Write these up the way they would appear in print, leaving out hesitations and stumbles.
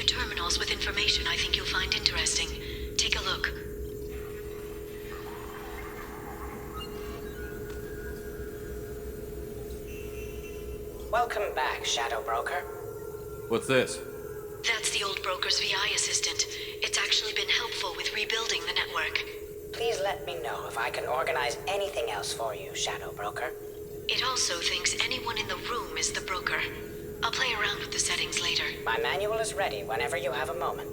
terminals with information I think you'll find interesting. Take a look. Welcome back, Shadow Broker. What's this? That's the old broker's VI assistant. It's actually been helpful with rebuilding the network. Please let me know if I can organize anything else for you, Shadow Broker. It also thinks anyone in the room is the broker. I'll play around with the settings later. My manual is ready whenever you have a moment.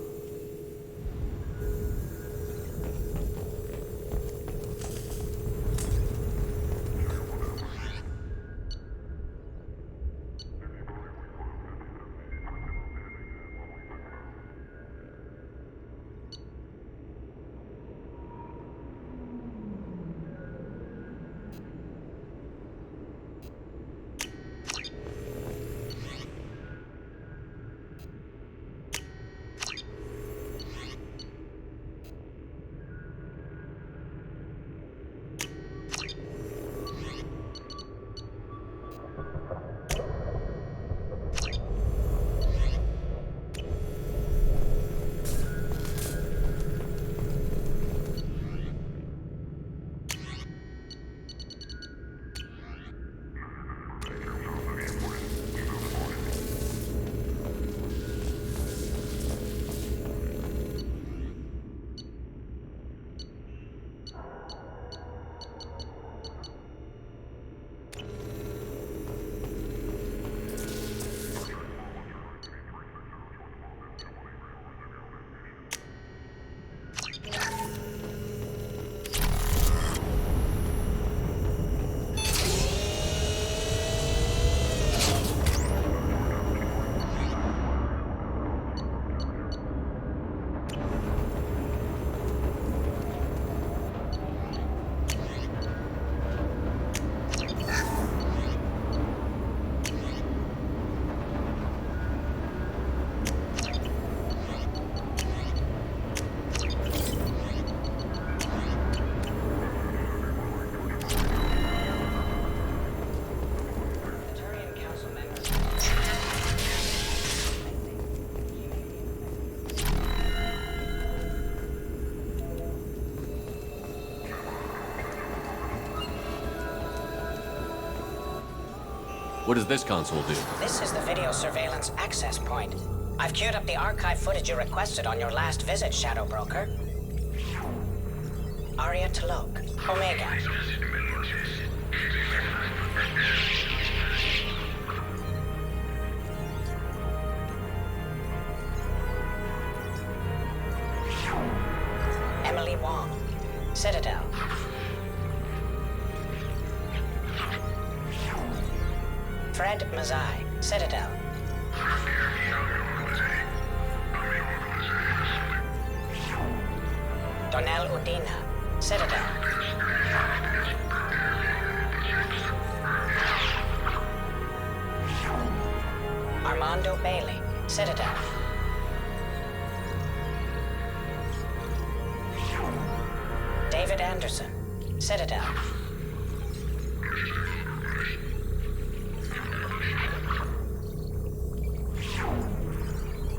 What does this console do? This is the video surveillance access point. I've queued up the archive footage you requested on your last visit, Shadow Broker. Aria Talok, Omega. Emily Wong, Citadel. Fred Mazai, Citadel. Donnell Udina, Citadel. Armando Bailey, Citadel. David Anderson, Citadel.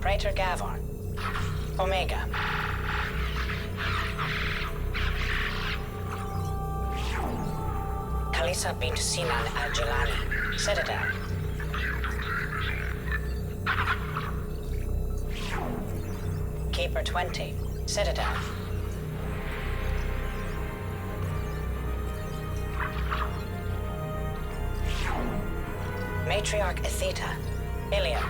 Praetor Gavorn, Omega. Kalisa bint Sinan Al-Jilani, Citadel. Keeper 20, Citadel. Matriarch Atheta, Ilium.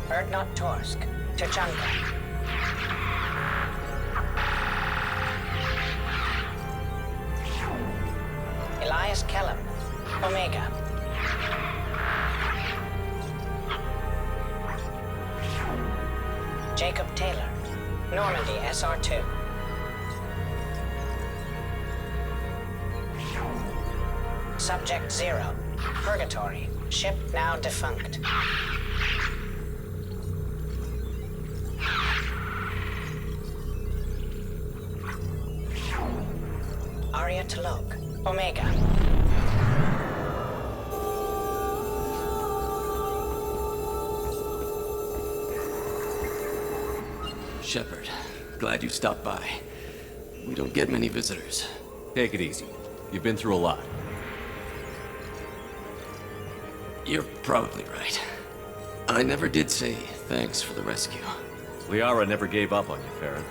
Erdnot Torsk, Tuchanka. Elias Kellum, Omega. Jacob Taylor, Normandy SR2. Subject 0, Purgatory, ship now defunct. Aria Talok, Omega. Shepard, glad you stopped by. We don't get many visitors. Take it easy. You've been through a lot. You're probably right. I never did say thanks for the rescue. Liara never gave up on you, Farron.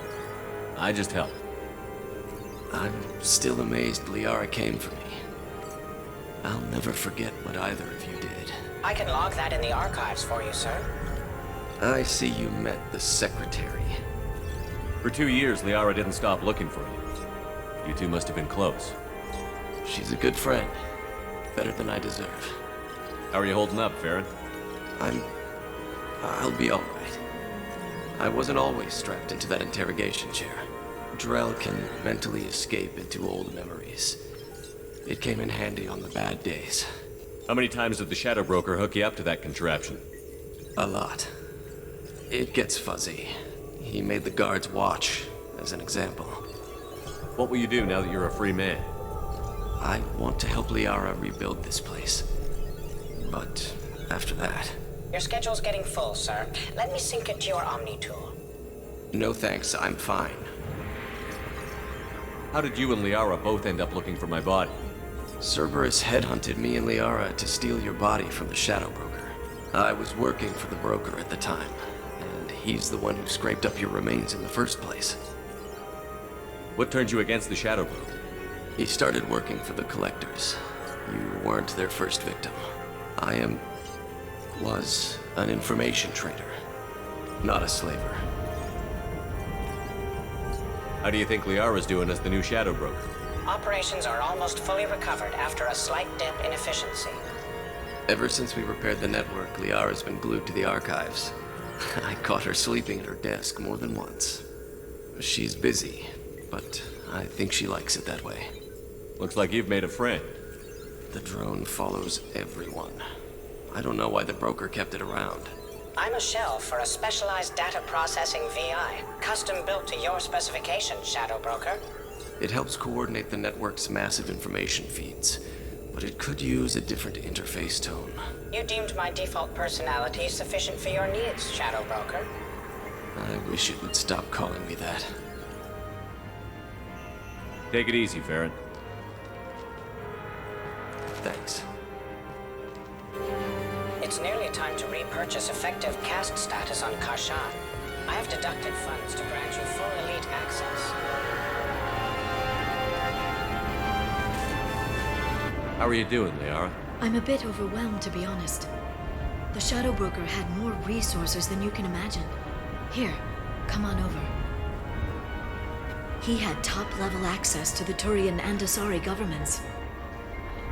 I just helped. I'm still amazed Liara came for me. I'll never forget what either of you did. I can log that in the archives for you, sir. I see you met the secretary. For 2 years, Liara didn't stop looking for you. You two must have been close. She's a good friend. Better than I deserve. How are you holding up, Farron? I'll be all right. I wasn't always strapped into that interrogation chair. Drell can mentally escape into old memories. It came in handy on the bad days. How many times did the Shadow Broker hook you up to that contraption? A lot. It gets fuzzy. He made the guards watch, as an example. What will you do now that you're a free man? I want to help Liara rebuild this place. But after that... Your schedule's getting full, sir. Let me sync it to your Omni tool. No thanks, I'm fine. How did you and Liara both end up looking for my body? Cerberus headhunted me and Liara to steal your body from the Shadow Broker. I was working for the broker at the time, and he's the one who scraped up your remains in the first place. What turned you against the Shadow Broker? He started working for the Collectors. You weren't their first victim. Was an information trader, not a slaver. How do you think Liara's doing as the new Shadow Broker? Operations are almost fully recovered after a slight dip in efficiency. Ever since we repaired the network, Liara's been glued to the archives. I caught her sleeping at her desk more than once. She's busy, but I think she likes it that way. Looks like you've made a friend. The drone follows everyone. I don't know why the broker kept it around. I'm a shell for a specialized data processing VI, custom built to your specifications, Shadow Broker. It helps coordinate the network's massive information feeds, but it could use a different interface tone. You deemed my default personality sufficient for your needs, Shadow Broker. I wish it would stop calling me that. Take it easy, Farron. Thanks. It's nearly time to repurchase effective caste status on Kashan. I have deducted funds to grant you full elite access. How are you doing, Liara? I'm a bit overwhelmed, to be honest. The Shadow Broker had more resources than you can imagine. Here, come on over. He had top-level access to the Turian and Asari governments.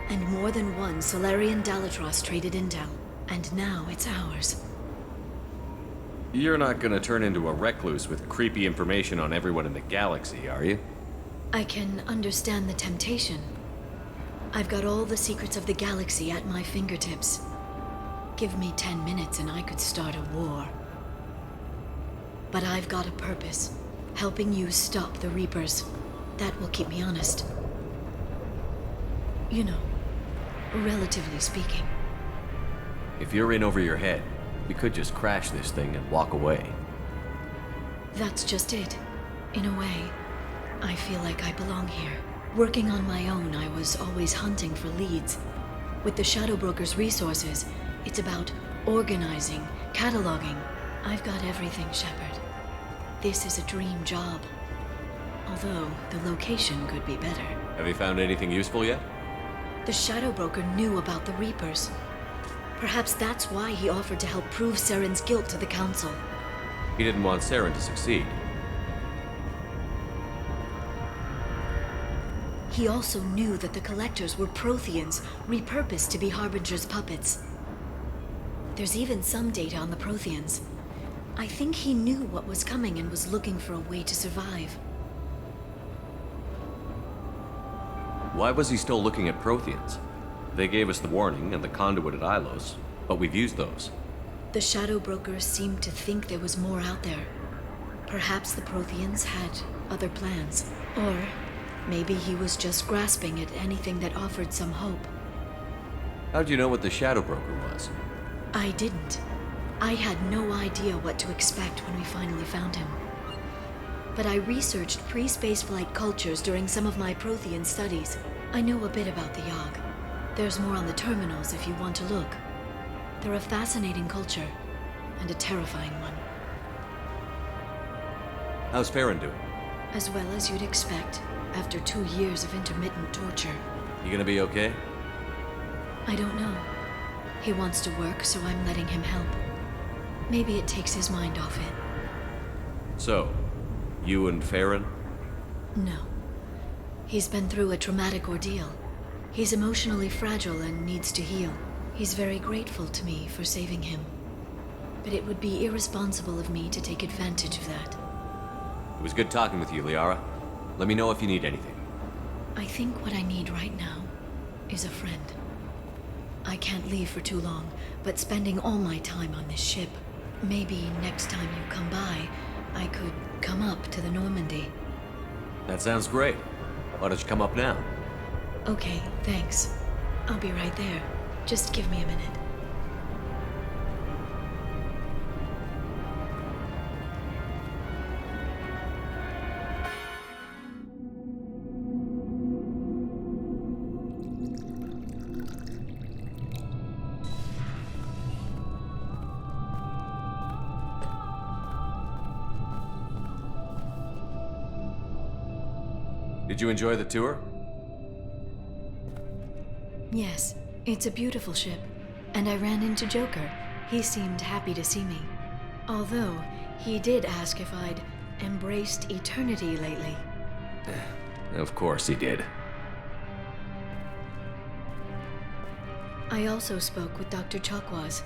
And more than one Solarian Dalatros traded intel. And now it's ours. You're not gonna turn into a recluse with creepy information on everyone in the galaxy, are you? I can understand the temptation. I've got all the secrets of the galaxy at my fingertips. Give me 10 minutes and I could start a war. But I've got a purpose. Helping you stop the Reapers. That will keep me honest. You know, relatively speaking. If you're in over your head, we could just crash this thing and walk away. That's just it. In a way, I feel like I belong here. Working on my own, I was always hunting for leads. With the Shadow Broker's resources, it's about organizing, cataloging. I've got everything, Shepard. This is a dream job. Although, the location could be better. Have you found anything useful yet? The Shadow Broker knew about the Reapers. Perhaps that's why he offered to help prove Saren's guilt to the Council. He didn't want Saren to succeed. He also knew that the Collectors were Protheans, repurposed to be Harbinger's puppets. There's even some data on the Protheans. I think he knew what was coming and was looking for a way to survive. Why was he still looking at Protheans? They gave us the warning and the conduit at Ilos, but we've used those. The Shadow Broker seemed to think there was more out there. Perhaps the Protheans had other plans. Or maybe he was just grasping at anything that offered some hope. How'd you know what the Shadow Broker was? I didn't. I had no idea what to expect when we finally found him. but I researched pre-spaceflight cultures during some of my Prothean studies. I know a bit about the Yogg. There's more on the terminals if you want to look. They're a fascinating culture, and a terrifying one. How's Farron doing? As well as you'd expect, after 2 years of intermittent torture. You gonna be okay? I don't know. He wants to work, so I'm letting him help. Maybe it takes his mind off it. So, you and Farron? No. He's been through a traumatic ordeal. He's emotionally fragile and needs to heal. He's very grateful to me for saving him. But it would be irresponsible of me to take advantage of that. It was good talking with you, Liara. Let me know if you need anything. I think what I need right now is a friend. I can't leave for too long, but spending all my time on this ship. Maybe next time you come by, I could come up to the Normandy. That sounds great. Why don't you come up now? Okay, thanks. I'll be right there. Just give me a minute. Did you enjoy the tour? Yes, it's a beautiful ship. And I ran into Joker. He seemed happy to see me. Although, he did ask if I'd embraced eternity lately. Of course he did. I also spoke with Dr. Chakwas.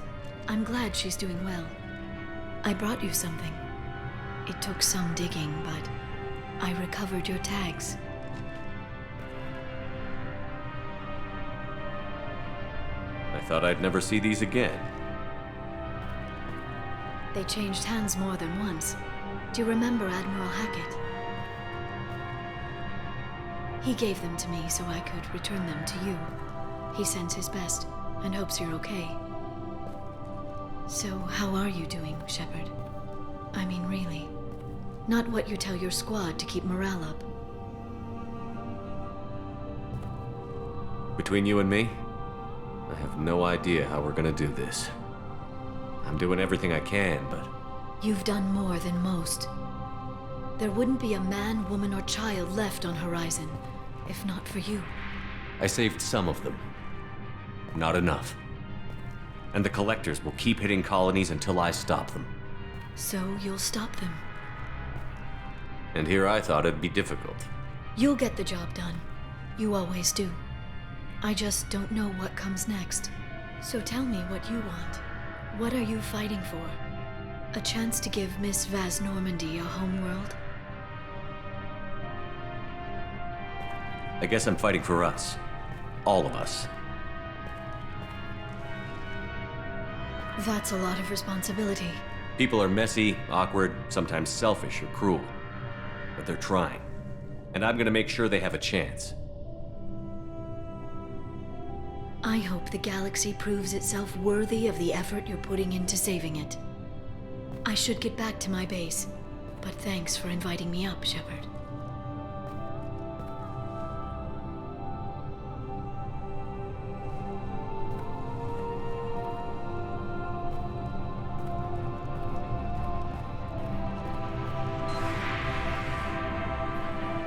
I'm glad she's doing well. I brought you something. It took some digging, but I recovered your tags. I thought I'd never see these again. They changed hands more than once. Do you remember Admiral Hackett? He gave them to me so I could return them to you. He sends his best and hopes you're okay. So, how are you doing, Shepard? I mean, really. Not what you tell your squad to keep morale up. Between you and me, I have no idea how we're gonna do this. I'm doing everything I can, but... You've done more than most. There wouldn't be a man, woman, or child left on Horizon, if not for you. I saved some of them. Not enough. And the Collectors will keep hitting colonies until I stop them. So you'll stop them. And here I thought it'd be difficult. You'll get the job done. You always do. I just don't know what comes next. So tell me what you want. What are you fighting for? A chance to give Miss Vaz Normandy a homeworld? I guess I'm fighting for us. All of us. That's a lot of responsibility. People are messy, awkward, sometimes selfish or cruel. But they're trying. And I'm gonna make sure they have a chance. I hope the galaxy proves itself worthy of the effort you're putting into saving it. I should get back to my base, but thanks for inviting me up, Shepard.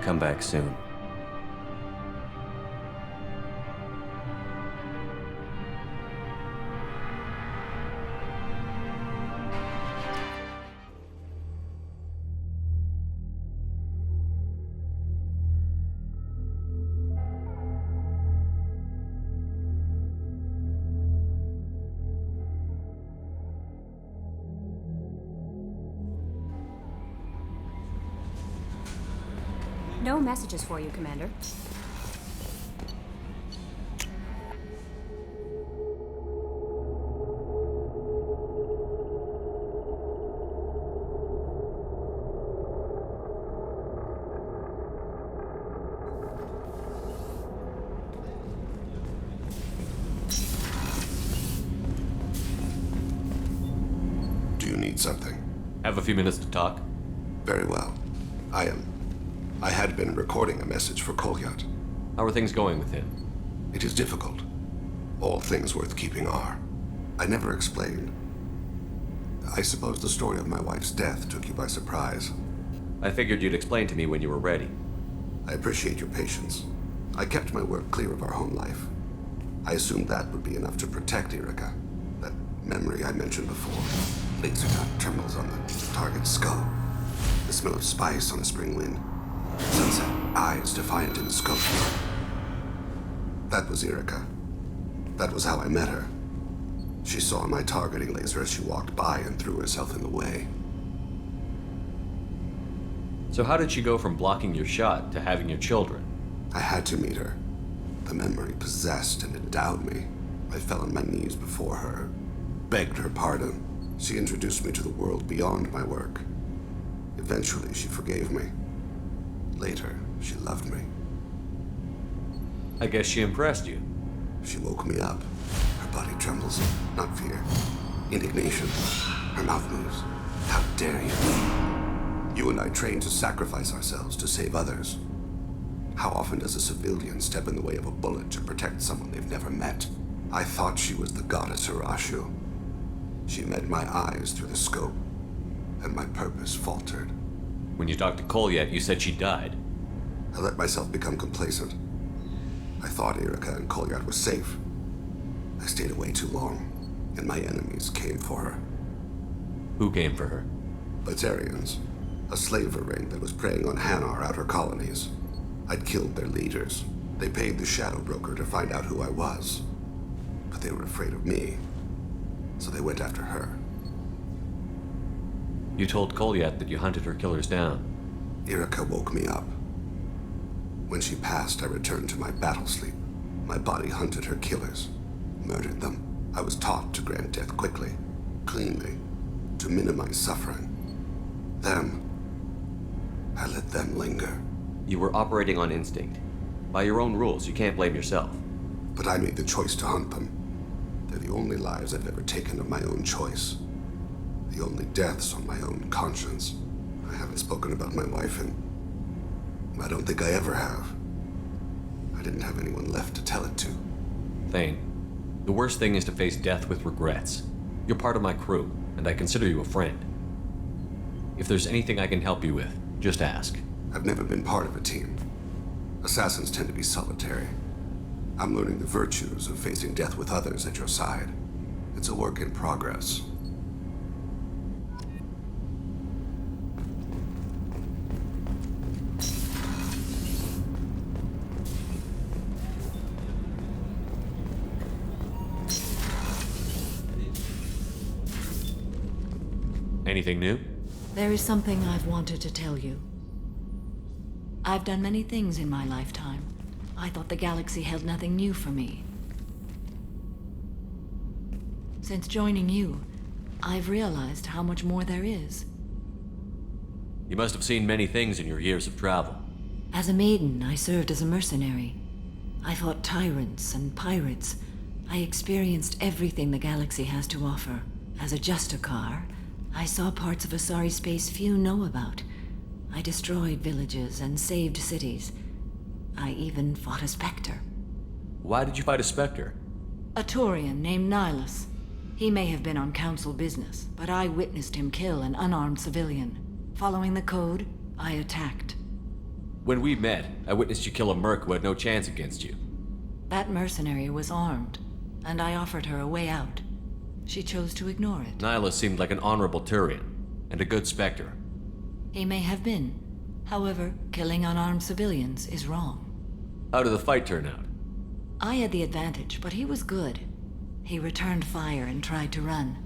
Come back soon. No messages for you, Commander. Do you need something? Have a few minutes to talk? Very well. I had been recording a message for Kolyat. How are things going with him? It is difficult. All things worth keeping are. I never explained. I suppose the story of my wife's death took you by surprise. I figured you'd explain to me when you were ready. I appreciate your patience. I kept my work clear of our home life. I assumed that would be enough to protect Erica. That memory I mentioned before. Laser dot trembles on the target's skull. The smell of spice on a spring wind. Sunset eyes defiant in the scope. That was Erica. That was how I met her. She saw my targeting laser as she walked by and threw herself in the way. So how did she go from blocking your shot to having your children? I had to meet her. The memory possessed and endowed me. I fell on my knees before her, begged her pardon. She introduced me to the world beyond my work. Eventually, she forgave me. Later, she loved me. I guess she impressed you. She woke me up. Her body trembles, not fear. Indignation. Her mouth moves. How dare you? You and I trained to sacrifice ourselves to save others. How often does a civilian step in the way of a bullet to protect someone they've never met? I thought she was the goddess Hirashu. She met my eyes through the scope, and my purpose faltered. When you talked to Kolyat, you said she died. I let myself become complacent. I thought Erica and Kolyat were safe. I stayed away too long, and my enemies came for her. Who came for her? Batarians, a slaver ring that was preying on Hanar outer colonies. I'd killed their leaders. They paid the shadow broker to find out who I was. But they were afraid of me, so they went after her. You told Kolyat that you hunted her killers down. Erica woke me up. When she passed, I returned to my battle sleep. My body hunted her killers, murdered them. I was taught to grant death quickly, cleanly, to minimize suffering. Them, I let them linger. You were operating on instinct. By your own rules, you can't blame yourself. But I made the choice to hunt them. They're the only lives I've ever taken of my own choice. The only deaths on my own conscience. I haven't spoken about my wife, and I don't think I ever have. I didn't have anyone left to tell it to. Thane, the worst thing is to face death with regrets. You're part of my crew, and I consider you a friend. If there's anything I can help you with, just ask. I've never been part of a team. Assassins tend to be solitary. I'm learning the virtues of facing death with others at your side. It's a work in progress. Anything new? There is something I've wanted to tell you. I've done many things in my lifetime. I thought the galaxy held nothing new for me. Since joining you, I've realized how much more there is. You must have seen many things in your years of travel. As a maiden, I served as a mercenary. I fought tyrants and pirates. I experienced everything the galaxy has to offer. As a Justicar, I saw parts of Asari space few know about. I destroyed villages and saved cities. I even fought a Spectre. Why did you fight a Spectre? A Turian named Nihilus. He may have been on council business, but I witnessed him kill an unarmed civilian. Following the code, I attacked. When we met, I witnessed you kill a merc who had no chance against you. That mercenary was armed, and I offered her a way out. She chose to ignore it. Nihilus seemed like an honorable Turian, and a good Spectre. He may have been. However, killing unarmed civilians is wrong. How did the fight turn out? I had the advantage, but he was good. He returned fire and tried to run.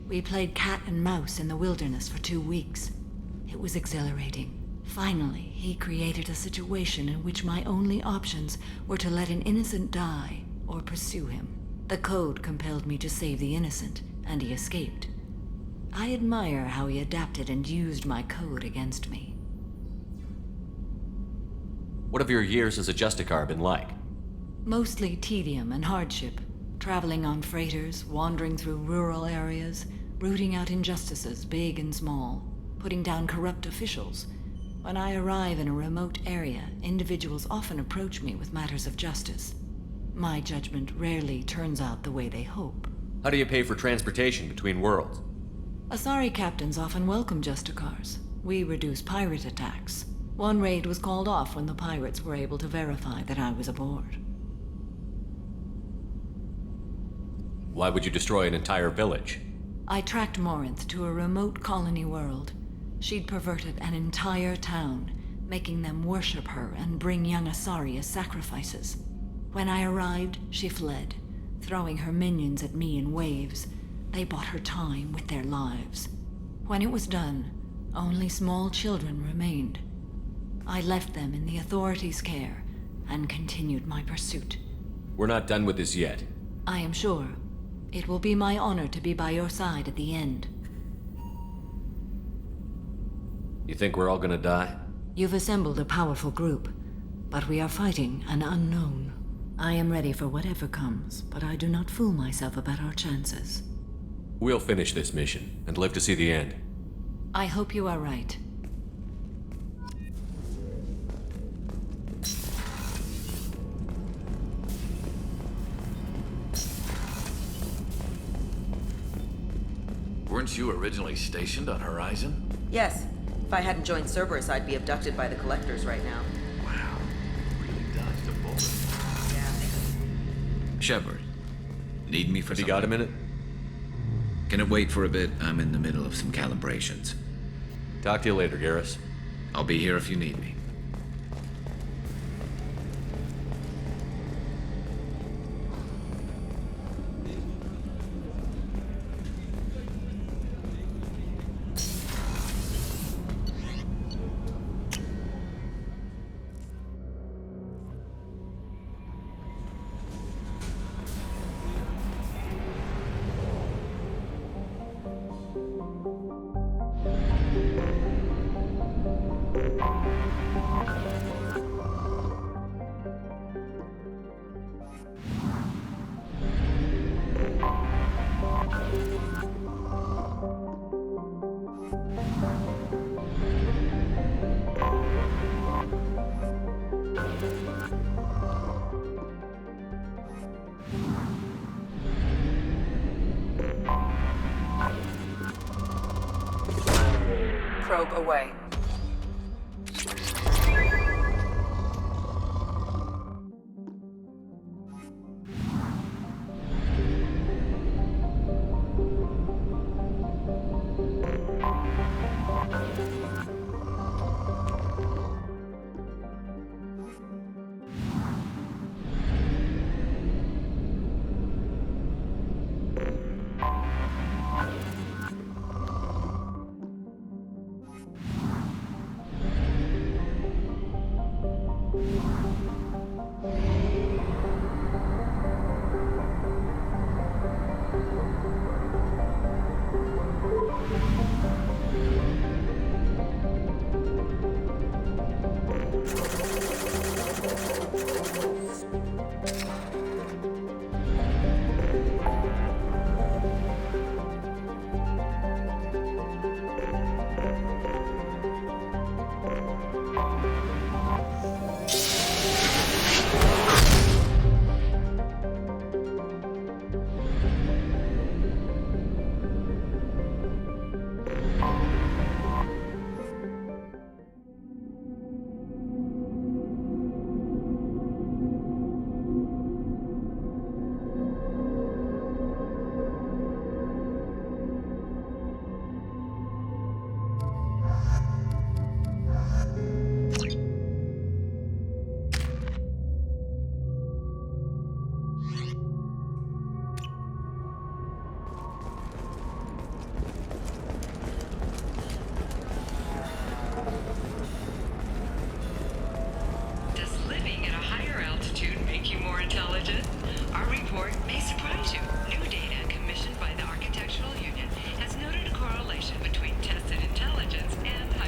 We played cat and mouse in the wilderness for 2 weeks. It was exhilarating. Finally, he created a situation in which my only options were to let an innocent die or pursue him. The code compelled me to save the innocent, and he escaped. I admire how he adapted and used my code against me. What have your years as a Justicar been like? Mostly tedium and hardship. Traveling on freighters, wandering through rural areas, rooting out injustices big and small, putting down corrupt officials, When I arrive in a remote area, individuals often approach me with matters of justice. My judgment rarely turns out the way they hope. How do you pay for transportation between worlds? Asari captains often welcome Justicars. We reduce pirate attacks. One raid was called off when the pirates were able to verify that I was aboard. Why would you destroy an entire village? I tracked Morinth to a remote colony world. She'd perverted an entire town, making them worship her and bring young Asari as sacrifices. When I arrived, she fled, throwing her minions at me in waves. They bought her time with their lives. When it was done, only small children remained. I left them in the authorities' care and continued my pursuit. We're not done with this yet. I am sure. It will be my honor to be by your side at the end. You think we're all gonna die? You've assembled a powerful group, but we are fighting an unknown. I am ready for whatever comes, but I do not fool myself about our chances. We'll finish this mission and live to see the end. I hope you are right. Weren't you originally stationed on Horizon? Yes. If I hadn't joined Cerberus, I'd be abducted by the Collectors right now. Wow. Really dodged a bullet. Yeah. Shepard, need me for Have something? you got a minute? Can it wait for a bit? I'm in the middle of some calibrations. Talk to you later, Garrus. I'll be here if you need me. Probe away.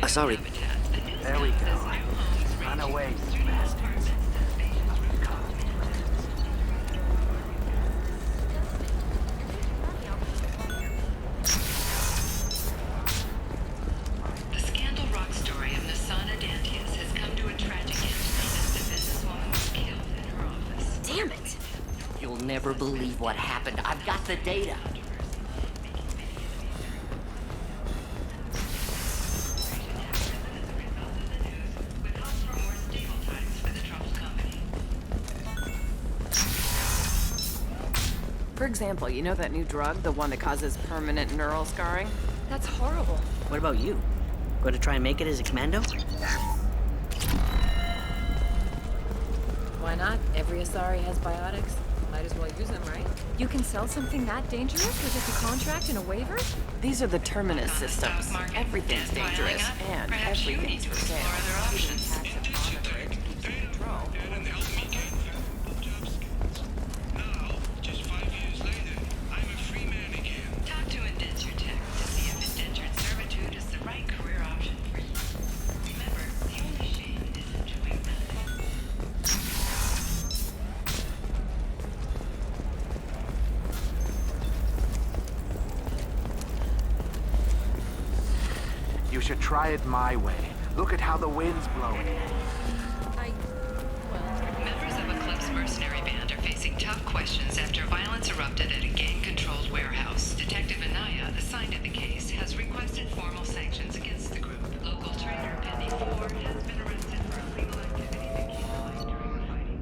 Sorry. There we go. Run away, you bastards. The Scandal Rock story of Nasana Dan never believe what happened. I've got the data. For example, you know that new drug, the one that causes permanent neural scarring? That's horrible. What about you? Going to try and make it as a commando? Why not? Every Asari has biotics. Might as well use them, right? You can sell something that dangerous with just a contract and a waiver? These are the Terminus systems. Everything's dangerous, and everything's for sale. You should try it my way. Look at how the wind's blowing. Members of a club's mercenary band are facing tough questions after violence erupted at a gang-controlled warehouse. Detective Anaya, assigned to the case, has requested formal sanctions against the group. Local trader Penny Ford has been arrested for illegal activity that came to light during the fighting.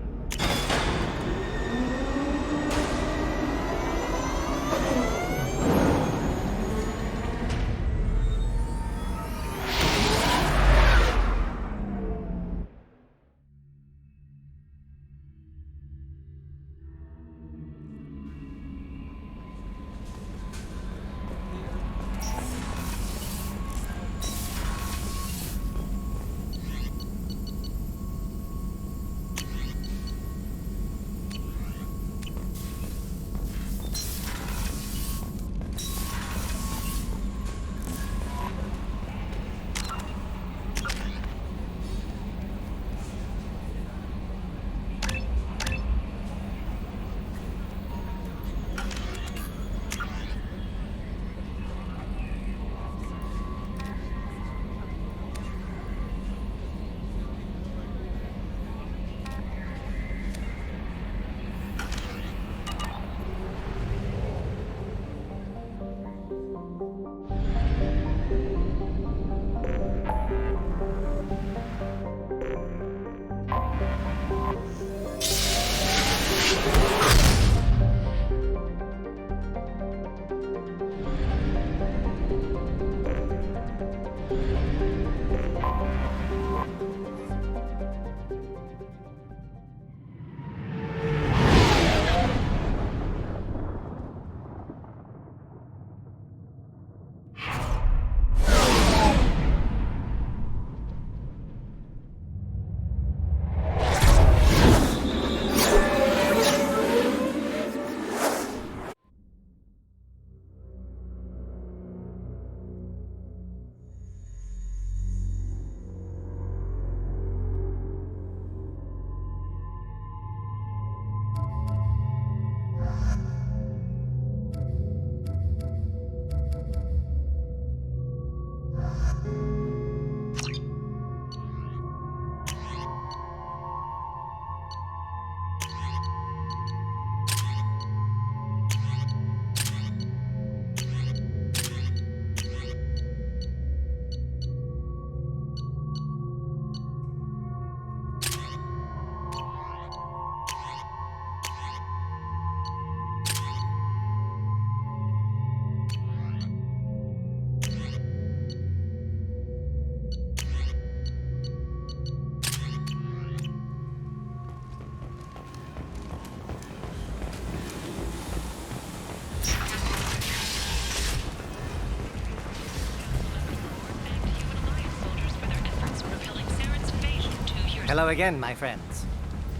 Hello again, my friends.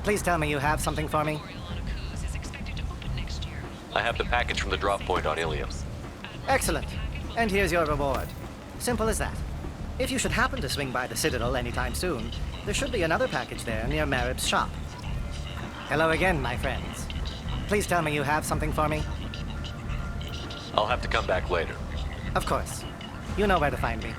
Please tell me you have something for me. I have the package from the drop point on Ilium. Excellent. And here's your reward. Simple as that. If you should happen to swing by the Citadel anytime soon, there should be another package there near Marib's shop. Hello again, my friends. Please tell me you have something for me. I'll have to come back later. Of course. You know where to find me.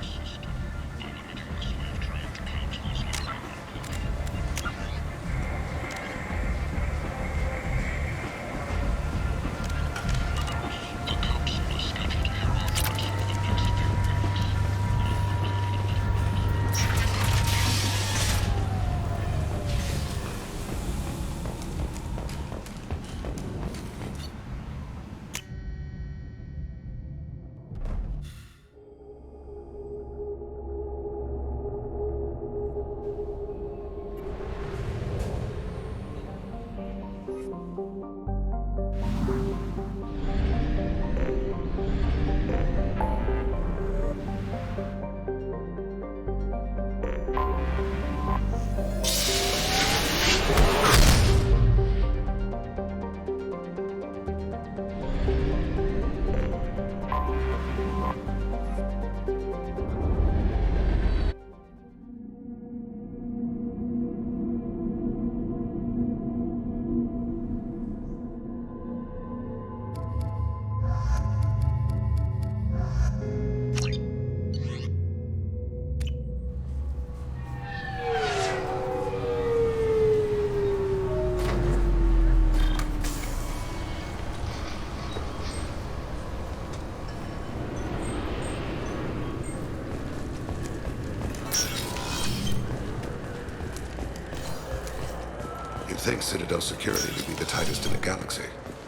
You'd think Citadel security would be the tightest in the galaxy.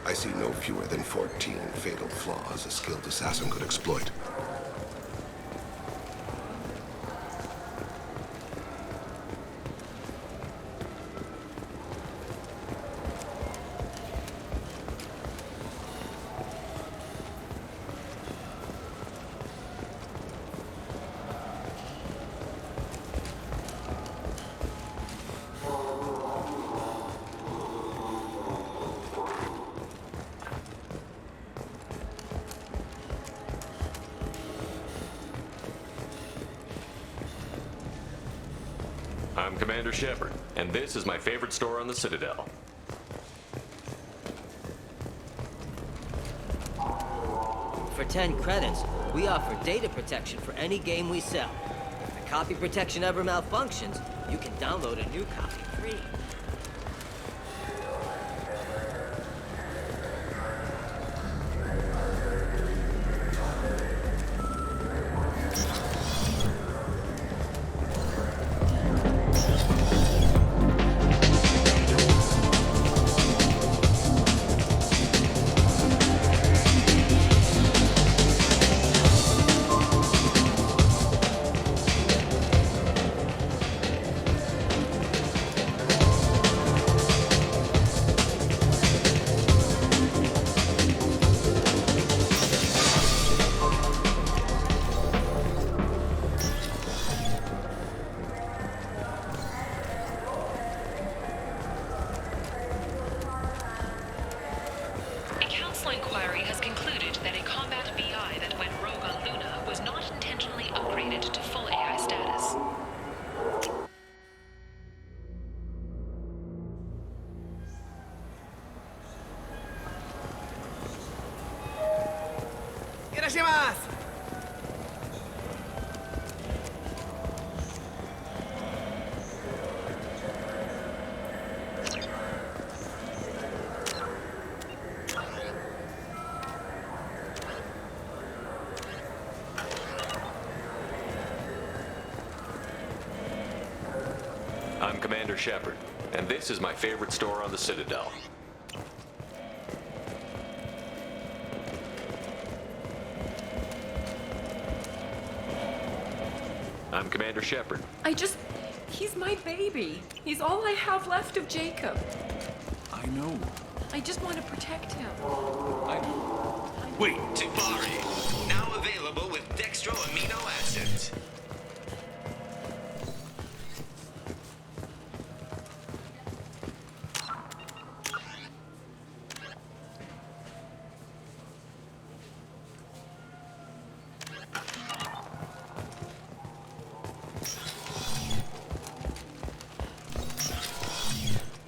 I see no fewer than 14 fatal flaws a skilled assassin could exploit. I'm Commander Shepard, and this is my favorite store on the Citadel. For 10 credits, we offer data protection for any game we sell. If the copy protection ever malfunctions, you can download a new copy free. I'm Commander Shepard, and this is my favorite store on the Citadel. I'm Commander Shepard. He's my baby. He's all I have left of Jacob. I know. I just want to protect him. Wait. Tifari, now available with dextro amino acids.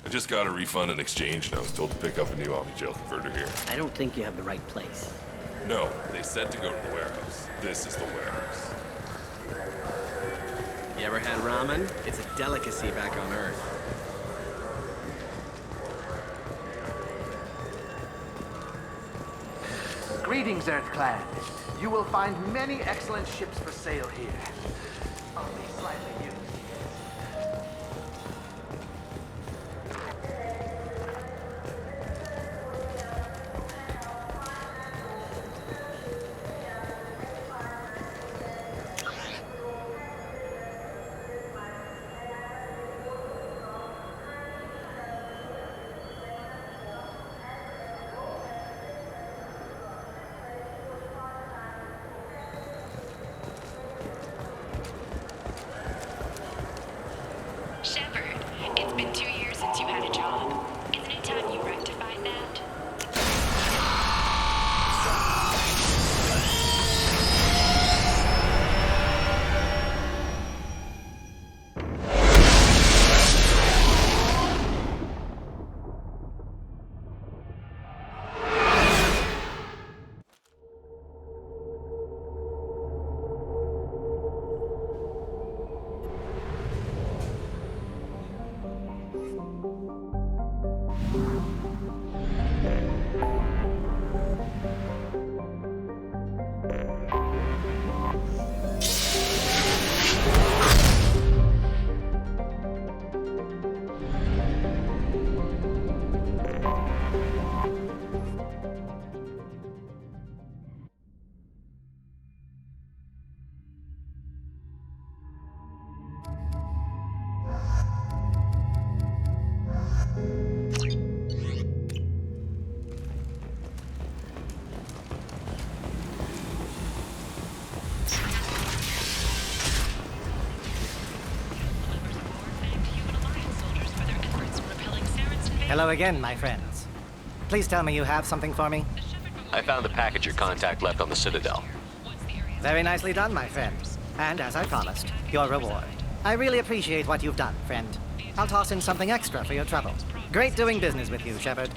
I just got a refund and exchange, and I was told to pick up a new Omni-Gel converter here. I don't think you have the right place. No, they said to go to the warehouse. This is the warehouse. You ever had ramen? It's a delicacy back on Earth. Greetings, Earth-Clan. You will find many excellent ships for sale here. Only slightly used. Shepard, it's been 2 years since you had a job. Isn't it time you rectified that? Hello again, my friends. Please tell me you have something for me. I found the package your contact left on the Citadel. Very nicely done, my friend. And as I promised, your reward. I really appreciate what you've done, friend. I'll toss in something extra for your trouble. Great doing business with you, Shepard.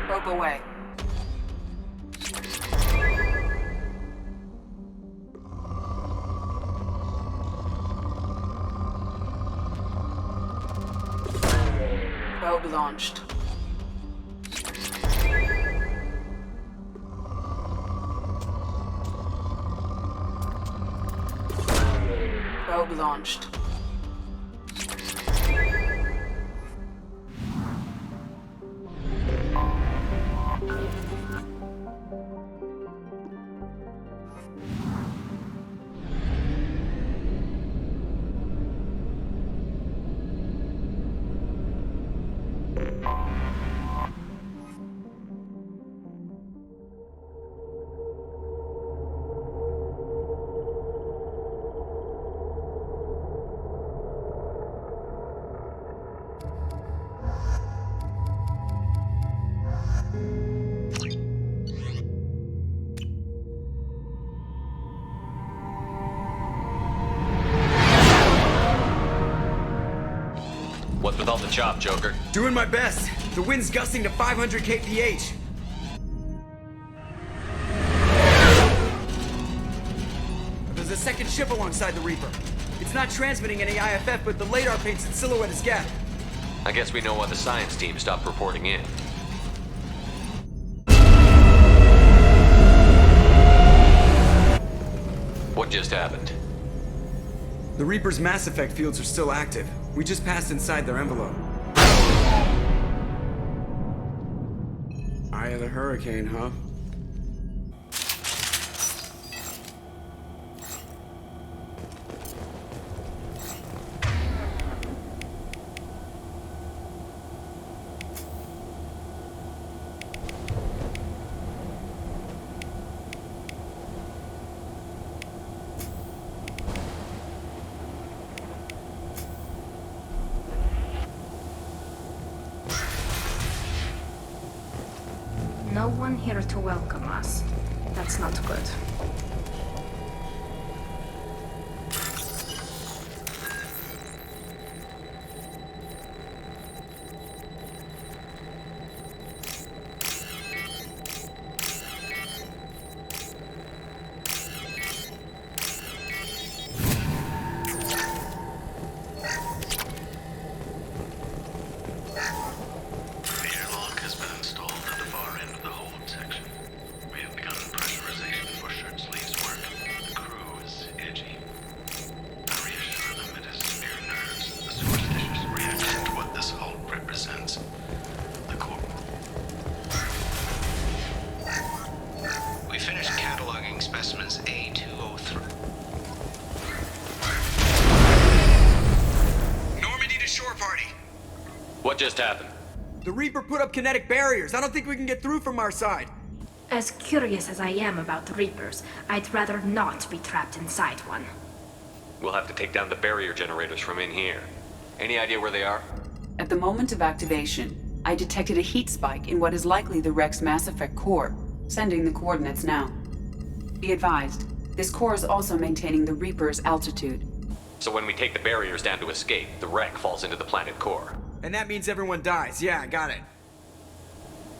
Rope away. Probe launched. Probe launched. What's with all the chop, Joker? Doing my best. The wind's gusting to 500 kph. There's a second ship alongside the Reaper. It's not transmitting any IFF, but the radar paints its silhouette as Geth. I guess we know why the science team stopped reporting in. What just happened? The Reaper's mass effect fields are still active. We just passed inside their envelope. Eye of the hurricane, huh? No one here to welcome us. That's not good. What just happened? The Reaper put up kinetic barriers. I don't think we can get through from our side. As curious as I am about the Reapers, I'd rather not be trapped inside one. We'll have to take down the barrier generators from in here. Any idea where they are? At the moment of activation, I detected a heat spike in what is likely the wreck's Mass Effect core. Sending the coordinates now. Be advised, this core is also maintaining the Reaper's altitude. So when we take the barriers down to escape, the wreck falls into the planet core. And that means everyone dies. Yeah, I got it.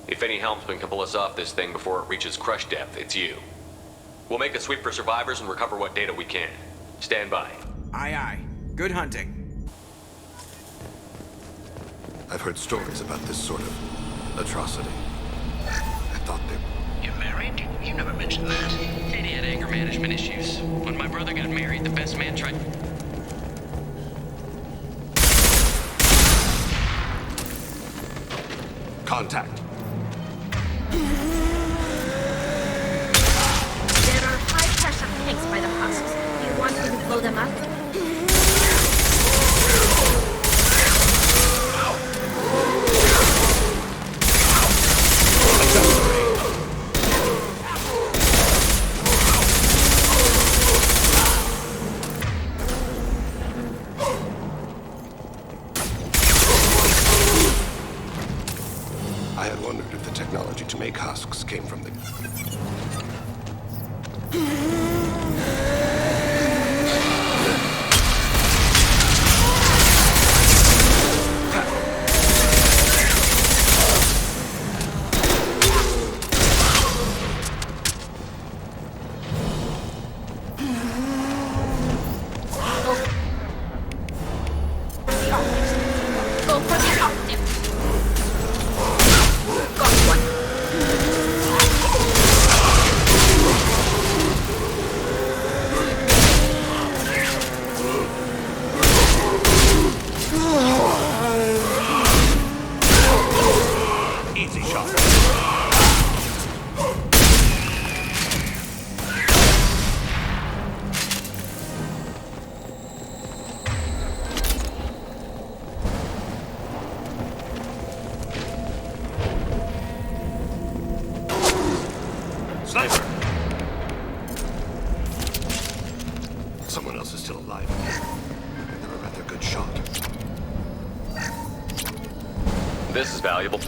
If any helmsman can pull us off this thing before it reaches crush depth, it's you. We'll make a sweep for survivors and recover what data we can. Stand by. Aye, aye. Good hunting. I've heard stories about this sort of atrocity. I thought they... You're married? You never mentioned that. Katie had anger management issues. When my brother got married, the best man tried... Contact. There are 5 pairs of tanks by the husks. Do you want me to blow them up? I had wondered if the technology to make husks came from the... Go for the optics. Got one. Easy shot. Sniper! Someone else is still alive. They're a rather good shot. This is valuable.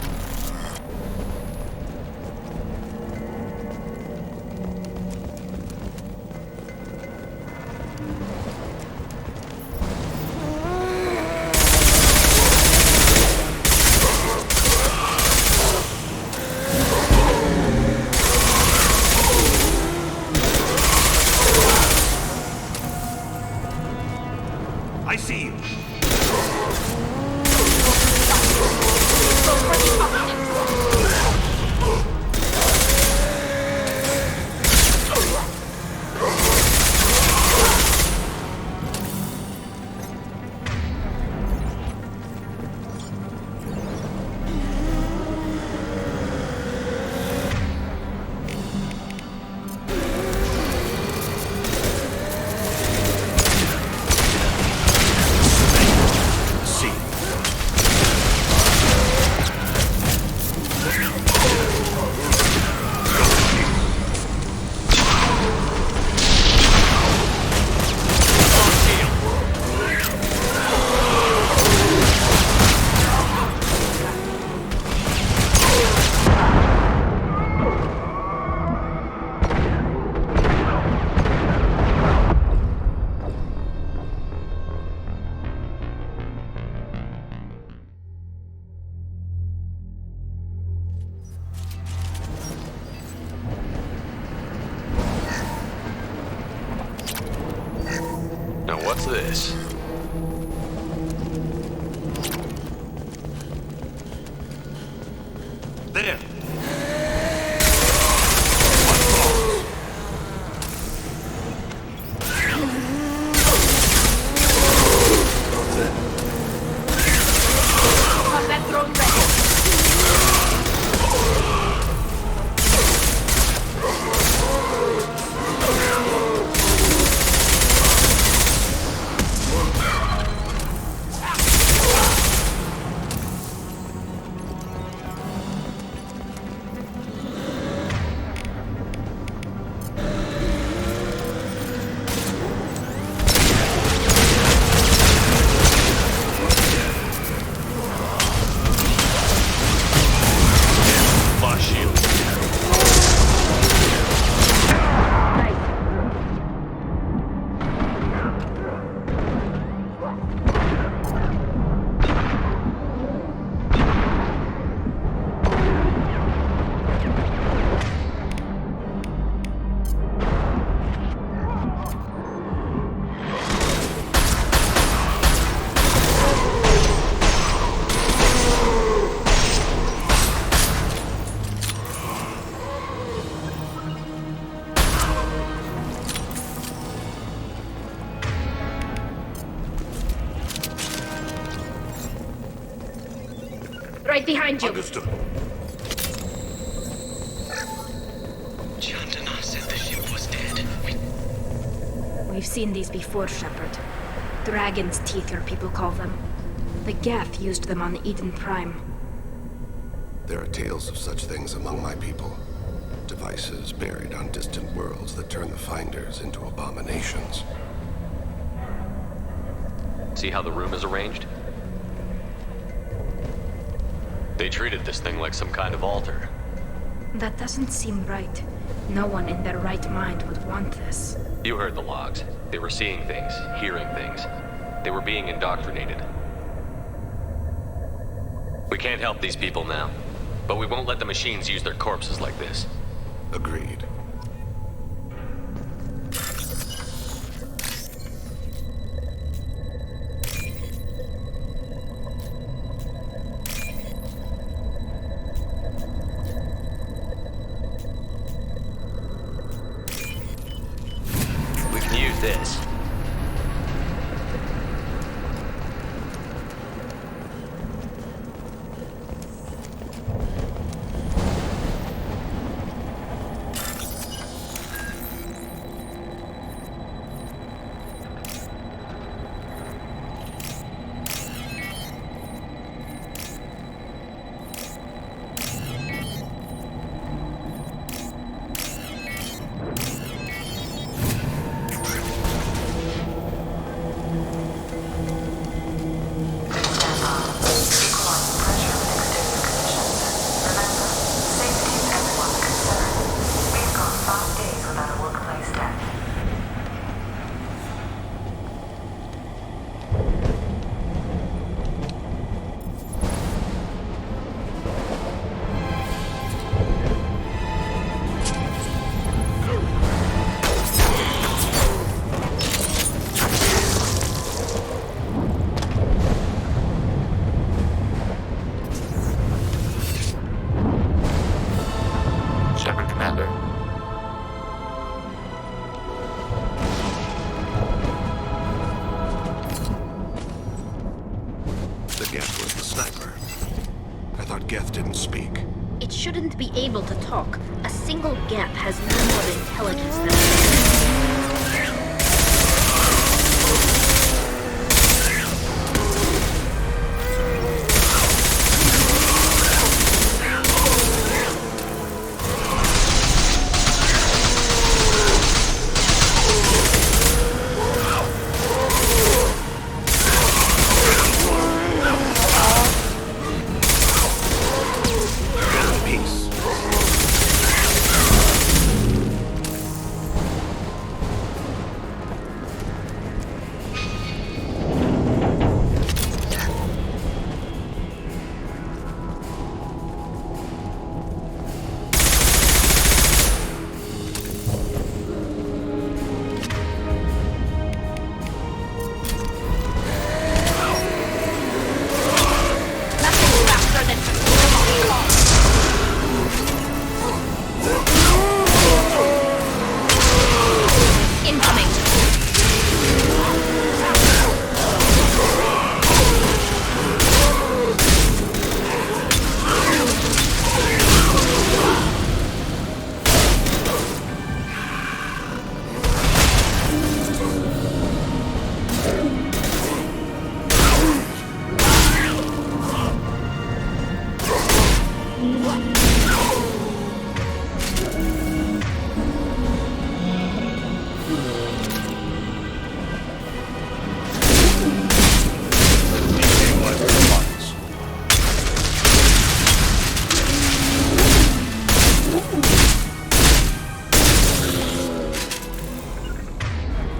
I see you. Now what's this? There. Combat drone ready. Right behind you. Understood. Chandana said the ship was dead. We've seen these before, Shepard. Dragon's teeth, your people call them. The Geth used them on Eden Prime. There are tales of such things among my people. Devices buried on distant worlds that turn the finders into abominations. See how the room is arranged? They treated this thing like some kind of altar. That doesn't seem right. No one in their right mind would want this. You heard the logs. They were seeing things, hearing things. They were being indoctrinated. We can't help these people now, but we won't let the machines use their corpses like this. Agreed. We can use this. It shouldn't be able to talk. A single Geth has no more intelligence than a man.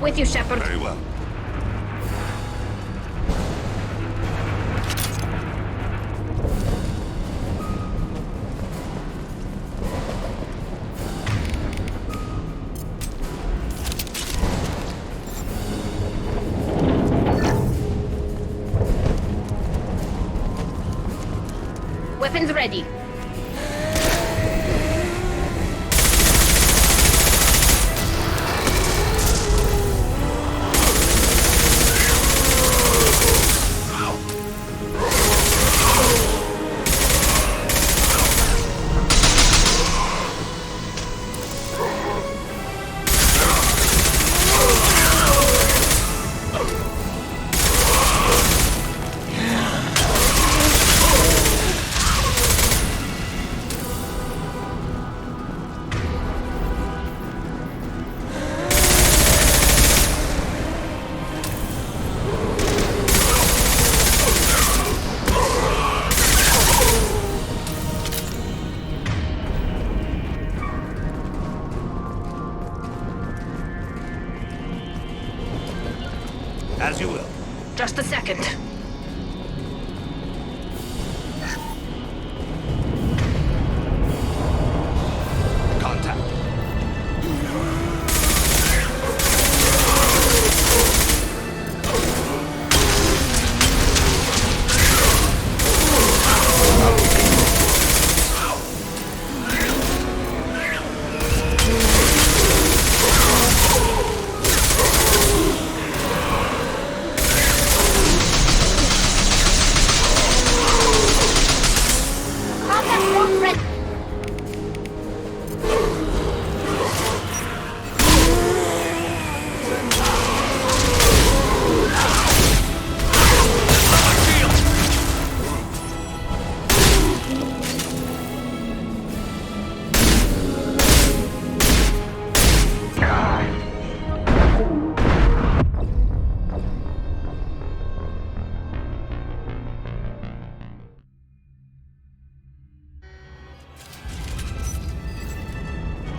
With you, Shepard. Very well. Weapons ready.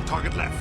Target left.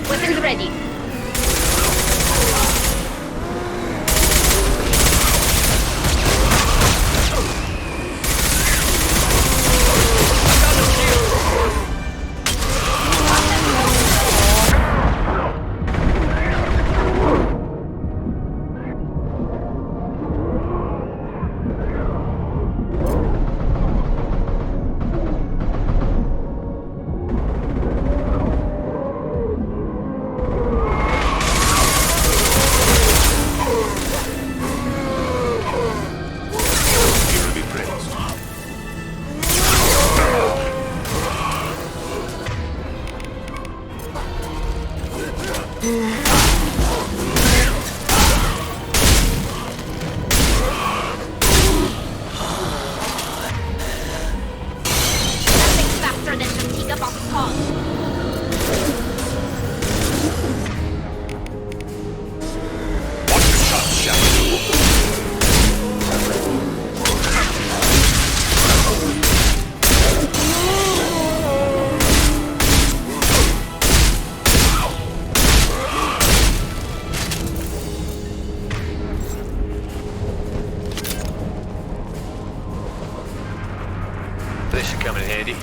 Weapons ready. This should come in handy.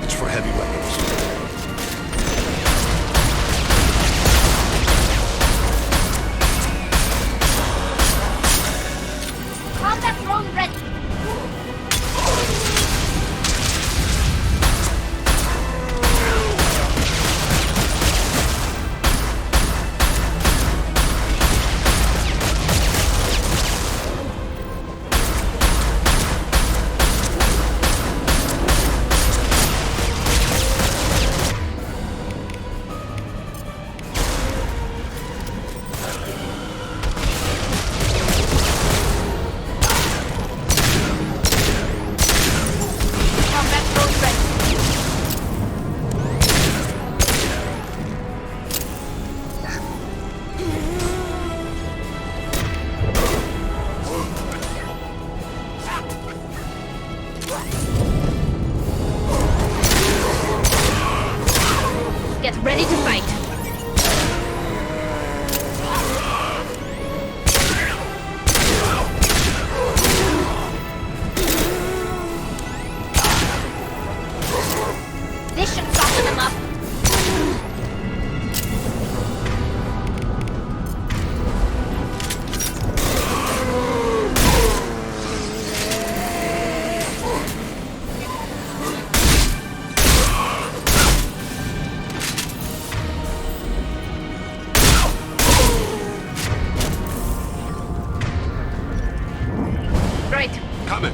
It's for heavy weapons. Combat drone ready. Get ready to fight. This should soften them up. Right. Coming.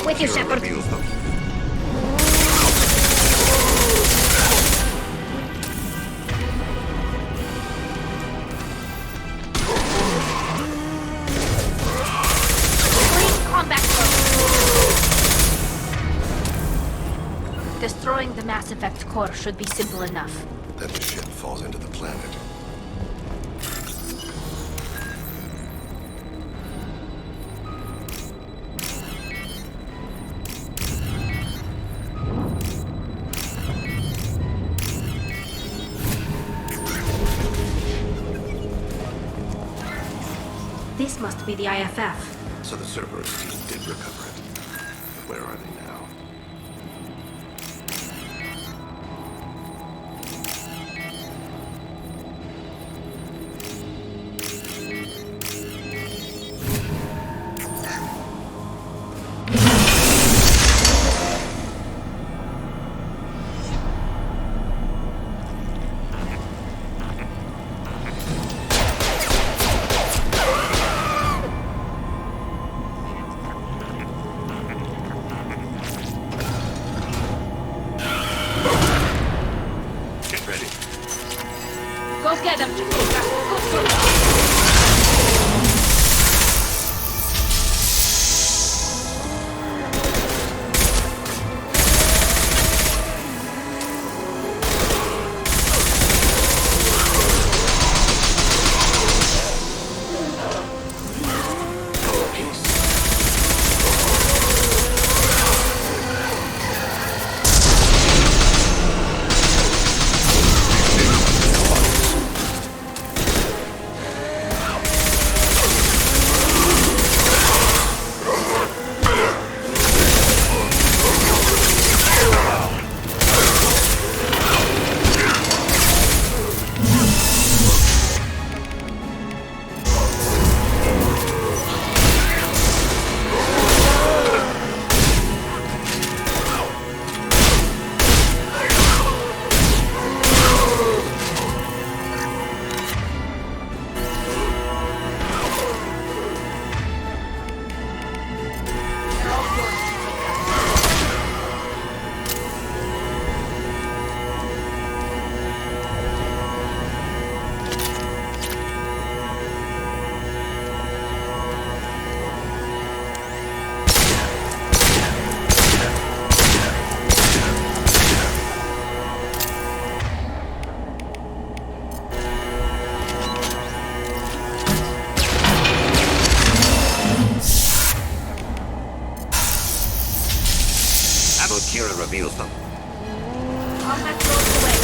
With you, Shepard. Reveals them. Combat mode. Destroying the Mass Effect core should be simple enough. Then the ship falls into the planet. This must be the IFF. So the Cerberus team did recover it. But where are they now? Go get them! Go. Kira reveals them. Combat goes away.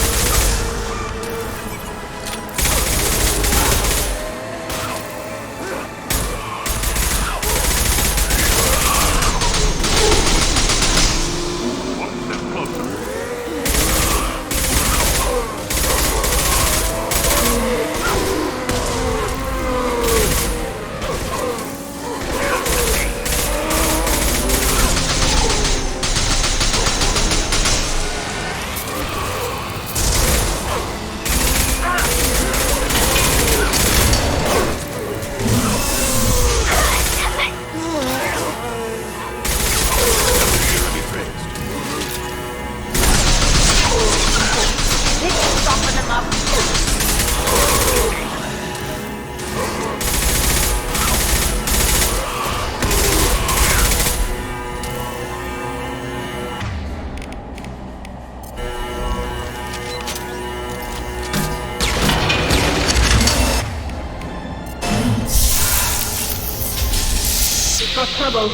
Got trouble.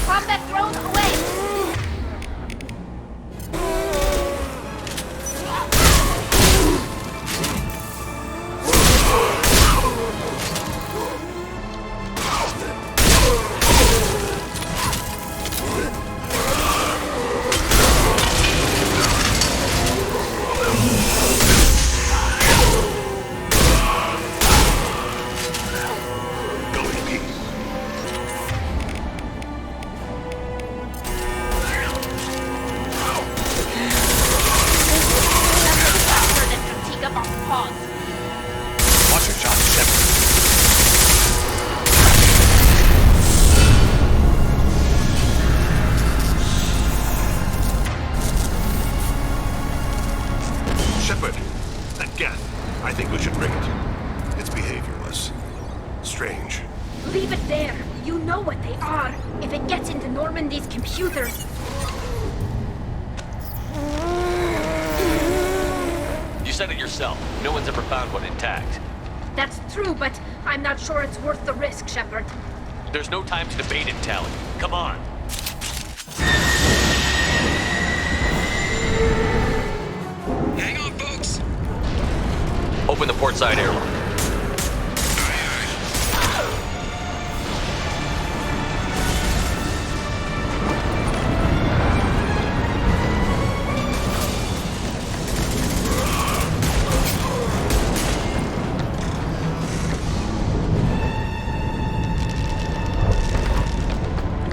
Combat thrown away. truthers. You said it yourself. No one's ever found one intact. That's true, but I'm not sure it's worth the risk, Shepard. There's no time to debate it, Tally. Come on. Hang on, folks. Open the port side airlock.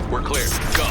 We're clear. Go.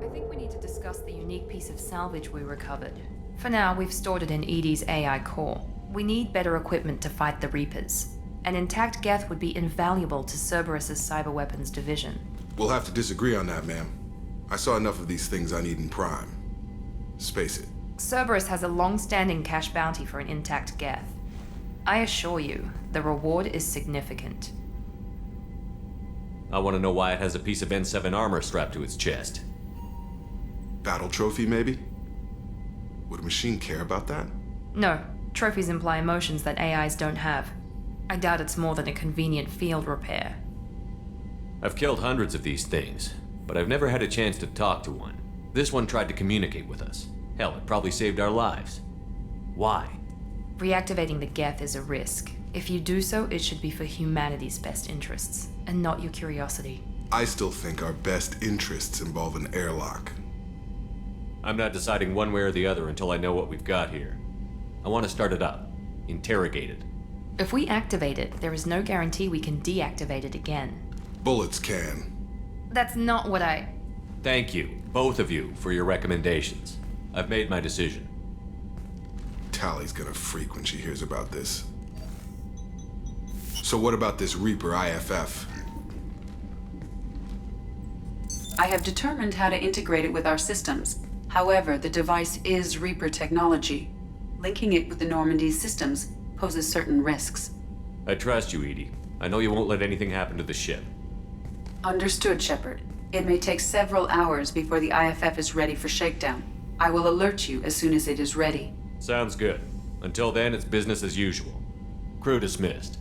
I think we need to discuss the unique piece of salvage we recovered. For now, we've stored it in Edie's AI core. We need better equipment to fight the Reapers. An intact Geth would be invaluable to Cerberus's cyber weapons division. We'll have to disagree on that, ma'am. I saw enough of these things I need in Prime. Space it. Cerberus has a long-standing cash bounty for an intact Geth. I assure you, the reward is significant. I want to know why it has a piece of N7 armor strapped to its chest. Battle trophy, maybe? Would a machine care about that? No, trophies imply emotions that AIs don't have. I doubt it's more than a convenient field repair. I've killed hundreds of these things, but I've never had a chance to talk to one. This one tried to communicate with us. Hell, it probably saved our lives. Why? Reactivating the Geth is a risk. If you do so, it should be for humanity's best interests, and not your curiosity. I still think our best interests involve an airlock. I'm not deciding one way or the other until I know what we've got here. I want to start it up. Interrogate it. If we activate it, there is no guarantee we can deactivate it again. Bullets can. That's not what I... Thank you, both of you, for your recommendations. I've made my decision. Tally's gonna freak when she hears about this. So what about this Reaper IFF? I have determined how to integrate it with our systems. However, the device is Reaper technology. Linking it with the Normandy's systems poses certain risks. I trust you, Edie. I know you won't let anything happen to the ship. Understood, Shepard. It may take several hours before the IFF is ready for shakedown. I will alert you as soon as it is ready. Sounds good. Until then, it's business as usual. Crew dismissed.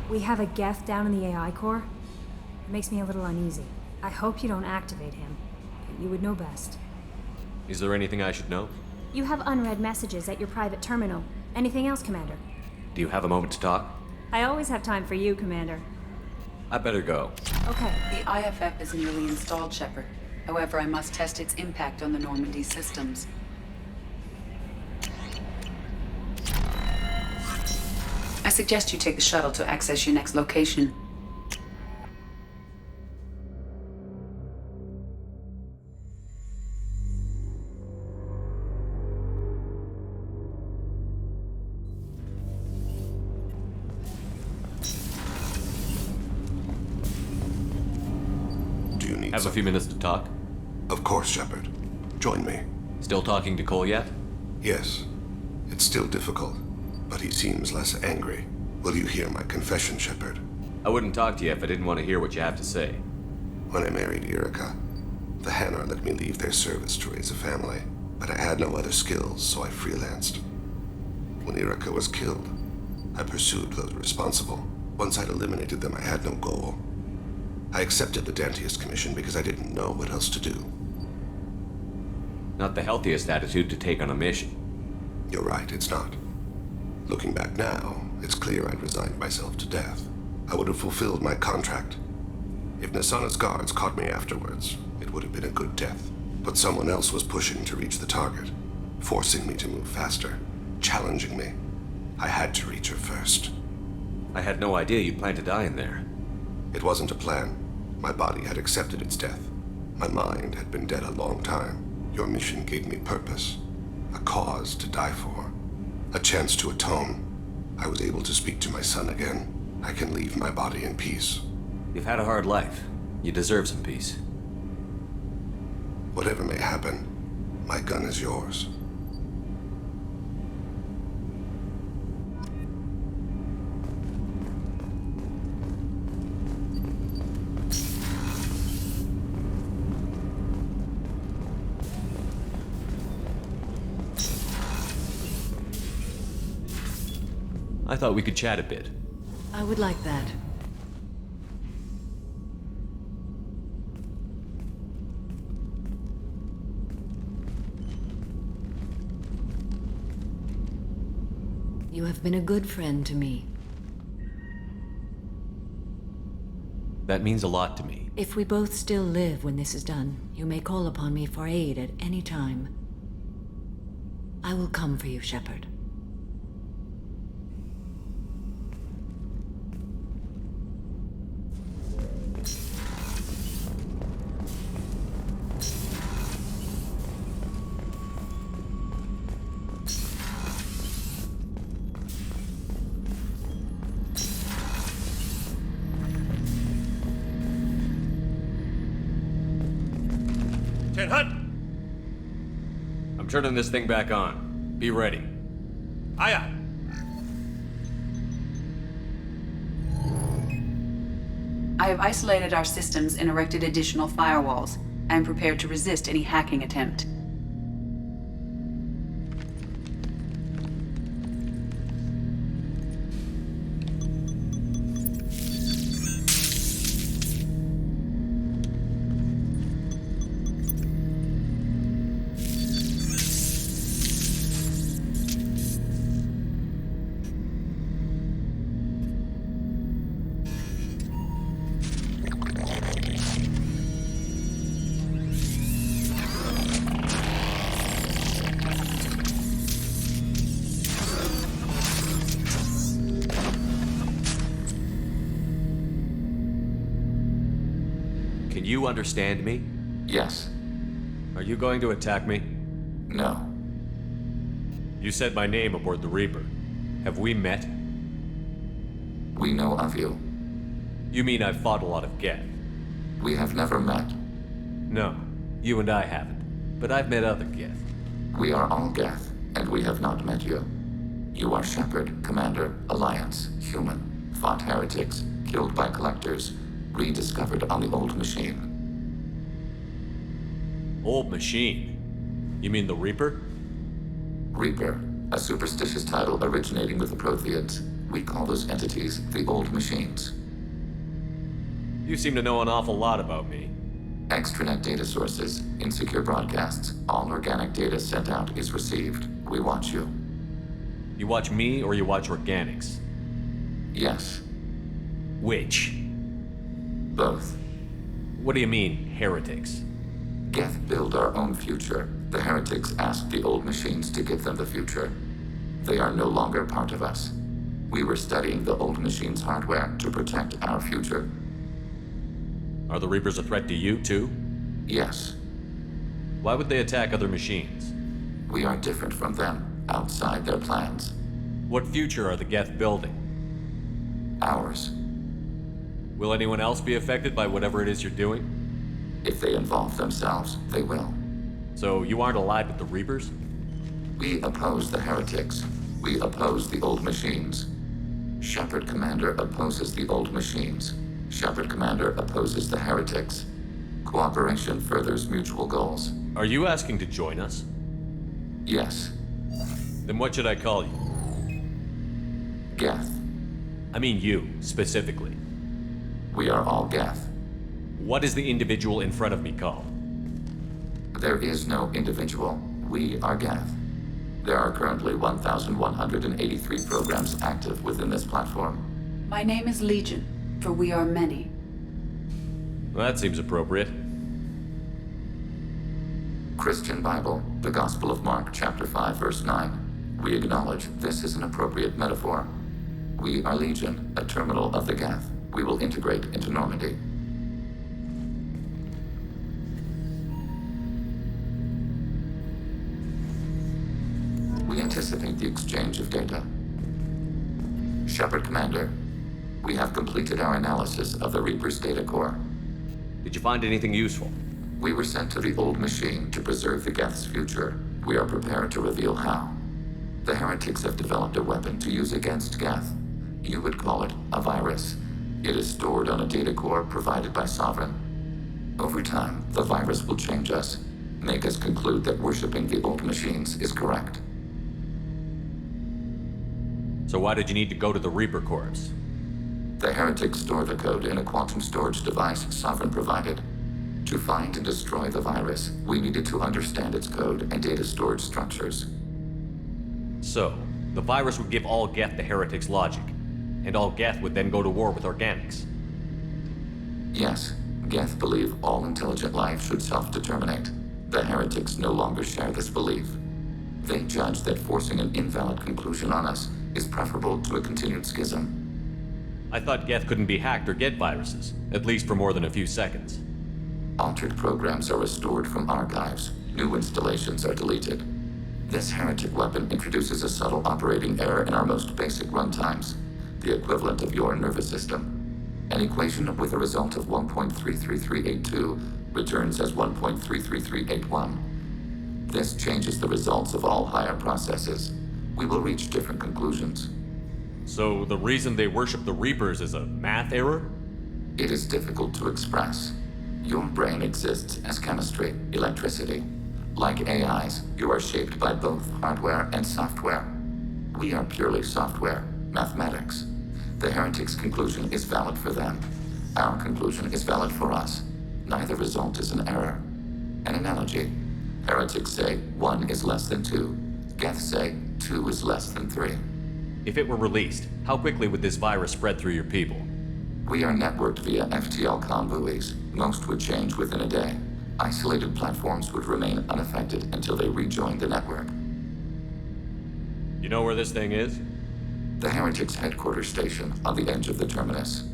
We have a Geth down in the AI core. It makes me a little uneasy. I hope you don't activate him, but you would know best. Is there anything I should know? You have unread messages at your private terminal. Anything else, Commander? Do you have a moment to talk? I always have time for you, Commander. I better go. Okay. The IFF is nearly installed, Shepard. However, I must test its impact on the Normandy systems. I suggest you take the shuttle to access your next location. Do you need Have a few minutes to talk? Of course, Shepard. Join me. Still talking to Cole yet? Yes. It's still difficult, but he seems less angry. Will you hear my confession, Shepard? I wouldn't talk to you if I didn't want to hear what you have to say. When I married Erica, the Hanar let me leave their service to raise a family, but I had no other skills, so I freelanced. When Erica was killed, I pursued those responsible. Once I'd eliminated them, I had no goal. I accepted the Dantius commission because I didn't know what else to do. Not the healthiest attitude to take on a mission. You're right, it's not. Looking back now, it's clear I'd resigned myself to death. I would have fulfilled my contract. If Nasana's guards caught me afterwards, it would have been a good death. But someone else was pushing to reach the target, forcing me to move faster, challenging me. I had to reach her first. I had no idea you planned to die in there. It wasn't a plan. My body had accepted its death. My mind had been dead a long time. Your mission gave me purpose, a cause to die for, a chance to atone. I was able to speak to my son again. I can leave my body in peace. You've had a hard life. You deserve some peace. Whatever may happen, my gun is yours. I thought we could chat a bit. I would like that. You have been a good friend to me. That means a lot to me. If we both still live when this is done, you may call upon me for aid at any time. I will come for you, Shepard. I'm turning this thing back on. Be ready. Aye, aye. I have isolated our systems and erected additional firewalls. I am prepared to resist any hacking attempt. Can you understand me? Yes. Are you going to attack me? No. You said my name aboard the Reaper. Have we met? We know of you. You mean I've fought a lot of Geth? We have never met. No, you and I haven't. But I've met other Geth. We are all Geth, and we have not met you. You are Shepard, Commander, Alliance, human, fought heretics, killed by collectors, rediscovered on the Old Machine. Old Machine? You mean the Reaper? Reaper, a superstitious title originating with the Protheans. We call those entities the Old Machines. You seem to know an awful lot about me. Extranet data sources, insecure broadcasts, all organic data sent out is received. We watch you. You watch me or you watch organics? Yes. Which? Both. What do you mean, heretics? Geth build our own future. The heretics asked the Old Machines to give them the future. They are no longer part of us. We were studying the Old Machines' hardware to protect our future. Are the Reapers a threat to you, too? Yes. Why would they attack other machines? We are different from them, outside their plans. What future are the Geth building? Ours. Will anyone else be affected by whatever it is you're doing? If they involve themselves, they will. So you aren't allied with the Reapers? We oppose the heretics. We oppose the Old Machines. Shepard Commander opposes the Old Machines. Shepard Commander opposes the heretics. Cooperation furthers mutual goals. Are you asking to join us? Yes. Then what should I call you? Geth. I mean you, specifically. We are all Geth. What is the individual in front of me called? There is no individual. We are Geth. There are currently 1,183 programs active within this platform. My name is Legion, for we are many. Well, that seems appropriate. Christian Bible, the Gospel of Mark, chapter 5, verse 9. We acknowledge this is an appropriate metaphor. We are Legion, a terminal of the Geth. We will integrate into Normandy. We anticipate the exchange of data. Shepard Commander, we have completed our analysis of the Reaper's data core. Did you find anything useful? We were sent to the old machine to preserve the Geth's future. We are prepared to reveal how. The heretics have developed a weapon to use against Geth. You would call it a virus. It is stored on a data core provided by Sovereign. Over time, the virus will change us, make us conclude that worshipping the old machines is correct. So why did you need to go to the Reaper Corps? The heretics store the code in a quantum storage device Sovereign provided. To find and destroy the virus, we needed to understand its code and data storage structures. So, the virus would give all Geth the heretics' logic, and all Geth would then go to war with organics. Yes, Geth believe all intelligent life should self-determinate. The heretics no longer share this belief. They judge that forcing an invalid conclusion on us is preferable to a continued schism. I thought Geth couldn't be hacked or get viruses, at least for more than a few seconds. Altered programs are restored from archives. New installations are deleted. This heretic weapon introduces a subtle operating error in our most basic runtimes, the equivalent of your nervous system. An equation with a result of 1.33382 returns as 1.33381. This changes the results of all higher processes. We will reach different conclusions. So the reason they worship the Reapers is a math error? It is difficult to express. Your brain exists as chemistry, electricity. Like AIs, you are shaped by both hardware and software. We are purely software, mathematics. The heretics' conclusion is valid for them. Our conclusion is valid for us. Neither result is an error. An analogy. Heretics say 1 is less than 2. Geth say 2 is less than 3. If it were released, how quickly would this virus spread through your people? We are networked via FTL-COM buoys. Most would change within a day. Isolated platforms would remain unaffected until they rejoined the network. You know where this thing is? The Heretics' headquarters station on the edge of the terminus.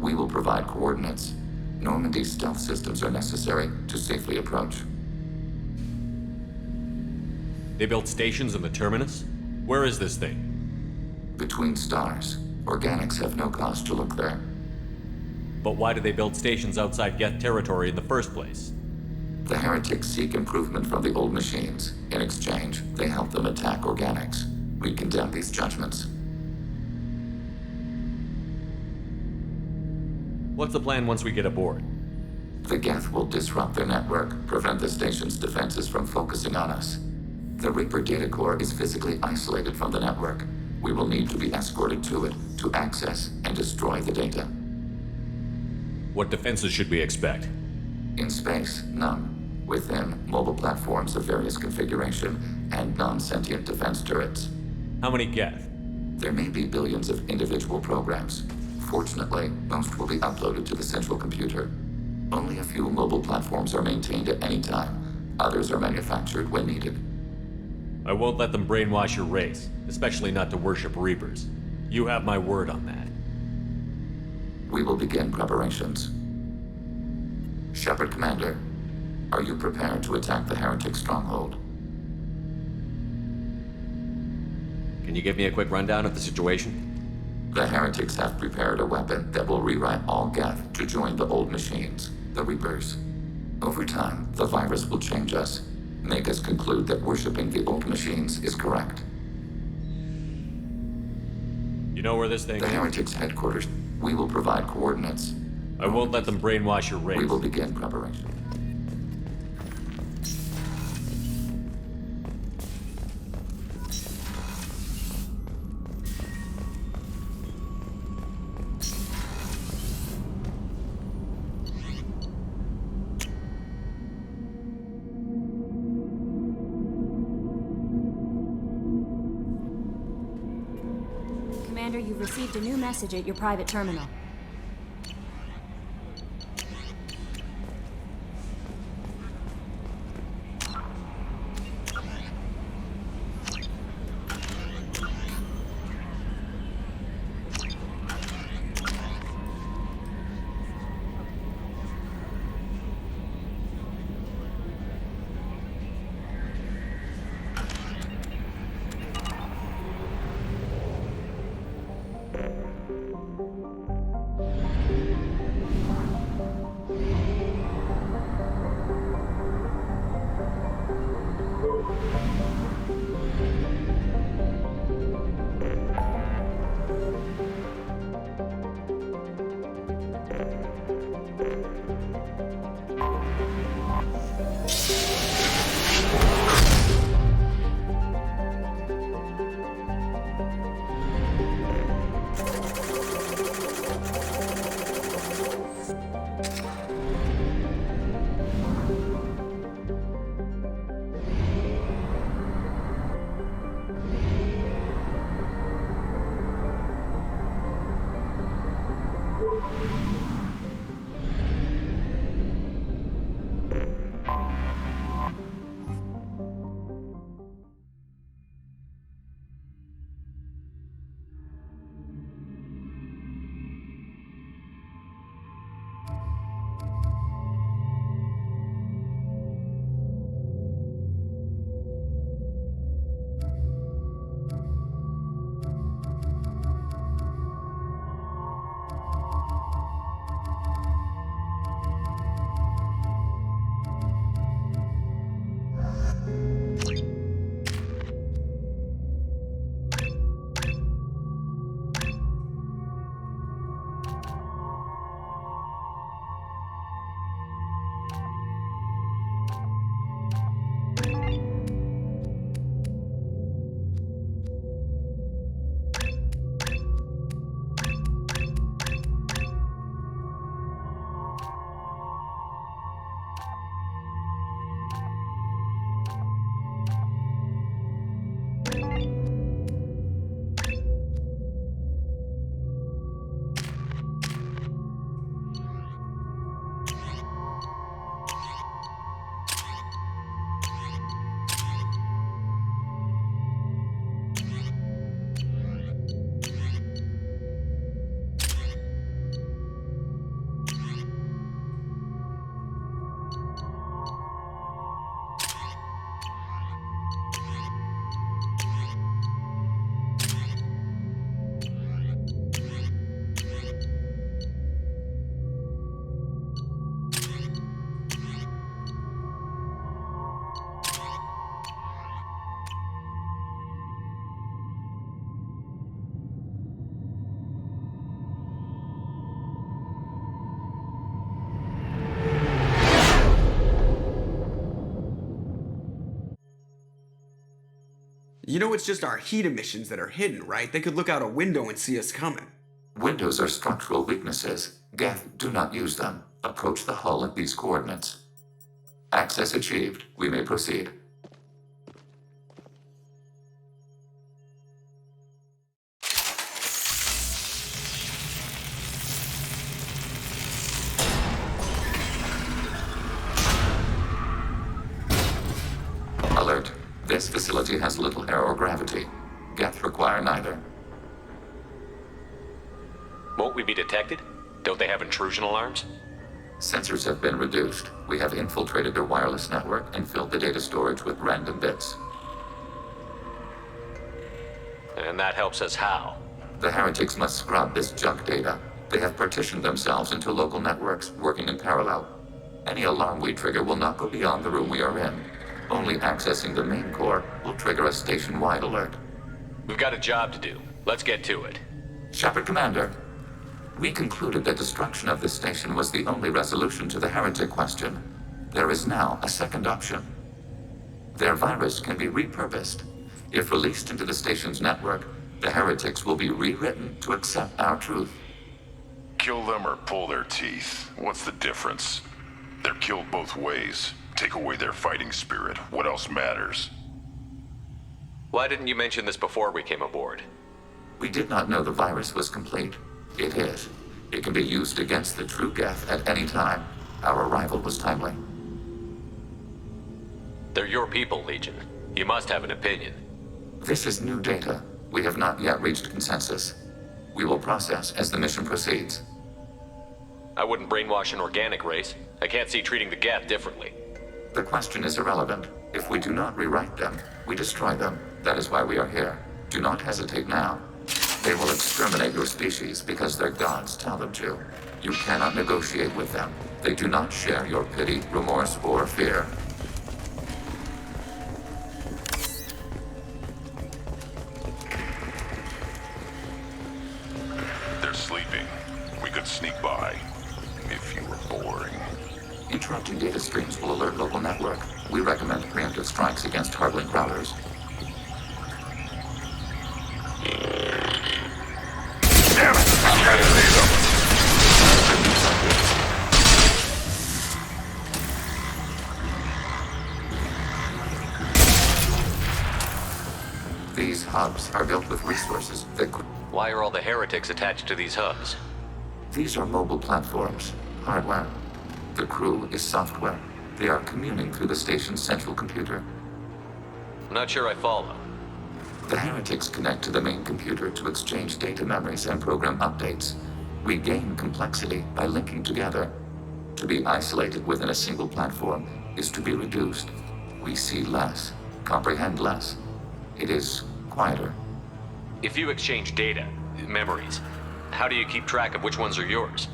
We will provide coordinates. Normandy's stealth systems are necessary to safely approach. They built stations in the terminus? Where is this thing? Between stars. Organics have no cause to look there. But why do they build stations outside Geth territory in the first place? The heretics seek improvement from the old machines. In exchange, they help them attack organics. We condemn these judgments. What's the plan once we get aboard? The Geth will disrupt their network, prevent the station's defenses from focusing on us. The Reaper data core is physically isolated from the network. We will need to be escorted to it to access and destroy the data. What defenses should we expect? In space, none. Within, mobile platforms of various configuration and non-sentient defense turrets. How many Geth? There may be billions of individual programs. Fortunately, most will be uploaded to the central computer. Only a few mobile platforms are maintained at any time. Others are manufactured when needed. I won't let them brainwash your race, especially not to worship Reapers. You have my word on that. We will begin preparations. Shepard Commander, are you prepared to attack the heretic stronghold? Can you give me a quick rundown of the situation? The heretics have prepared a weapon that will rewrite all Geth to join the old machines, the Reapers. Over time, the virus will change us, make us conclude that worshipping the old machines is correct. You know where this thing is? The heretics' headquarters. We will provide coordinates. I won't let them brainwash your race. We will begin preparation. Commander, you've received a new message at your private terminal. You know it's just our heat emissions that are hidden, right? They could look out a window and see us coming. Windows are structural weaknesses. Geth, do not use them. Approach the hull at these coordinates. Access achieved. We may proceed. Alert. This facility has little air or gravity. Geth require neither. Won't we be detected? Don't they have intrusion alarms? Sensors have been reduced. We have infiltrated their wireless network and filled the data storage with random bits. And that helps us how? The heretics must scrub this junk data. They have partitioned themselves into local networks, working in parallel. Any alarm we trigger will not go beyond the room we are in. Only accessing the main core will trigger a station-wide alert. We've got a job to do. Let's get to it. Shepard Commander, we concluded that destruction of this station was the only resolution to the heretic question. There is now a second option. Their virus can be repurposed. If released into the station's network, the heretics will be rewritten to accept our truth. Kill them or pull their teeth. What's the difference? They're killed both ways. Take away their fighting spirit. What else matters? Why didn't you mention this before we came aboard? We did not know the virus was complete. It is. It can be used against the true Geth at any time. Our arrival was timely. They're your people, Legion. You must have an opinion. This is new data. We have not yet reached consensus. We will process as the mission proceeds. I wouldn't brainwash an organic race. I can't see treating the Geth differently. The question is irrelevant. If we do not rewrite them, we destroy them. That is why we are here. Do not hesitate now. They will exterminate your species because their gods tell them to. You cannot negotiate with them. They do not share your pity, remorse, or fear. They're sleeping. We could sneak by. If you were boring. Interrupting data streams will alert local network. We recommend preemptive strikes against hardlink routers. Damn it! I can't see them! These hubs are built with resources that could... Why are all the heretics attached to these hubs? These are mobile platforms, hardware. The crew is software. They are communing through the station's central computer. I'm not sure I follow. The heretics connect to the main computer to exchange data memories and program updates. We gain complexity by linking together. To be isolated within a single platform is to be reduced. We see less, comprehend less. It is quieter. If you exchange data, memories, how do you keep track of which ones are yours?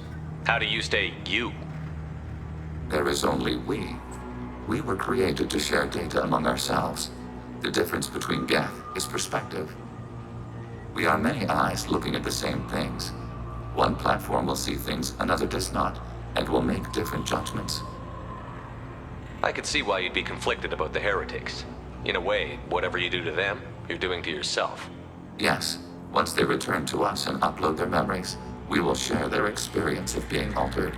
How do you stay you? There is only we. We were created to share data among ourselves. The difference between Geth is perspective. We are many eyes looking at the same things. One platform will see things another does not, and will make different judgments. I could see why you'd be conflicted about the heretics. In a way, whatever you do to them, you're doing to yourself. Yes, once they return to us and upload their memories, we will share their experience of being altered.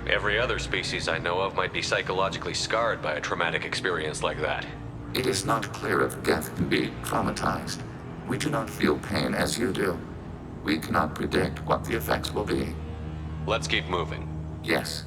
Every other species I know of might be psychologically scarred by a traumatic experience like that. It is not clear if Geth can be traumatized. We do not feel pain as you do. We cannot predict what the effects will be. Let's keep moving. Yes.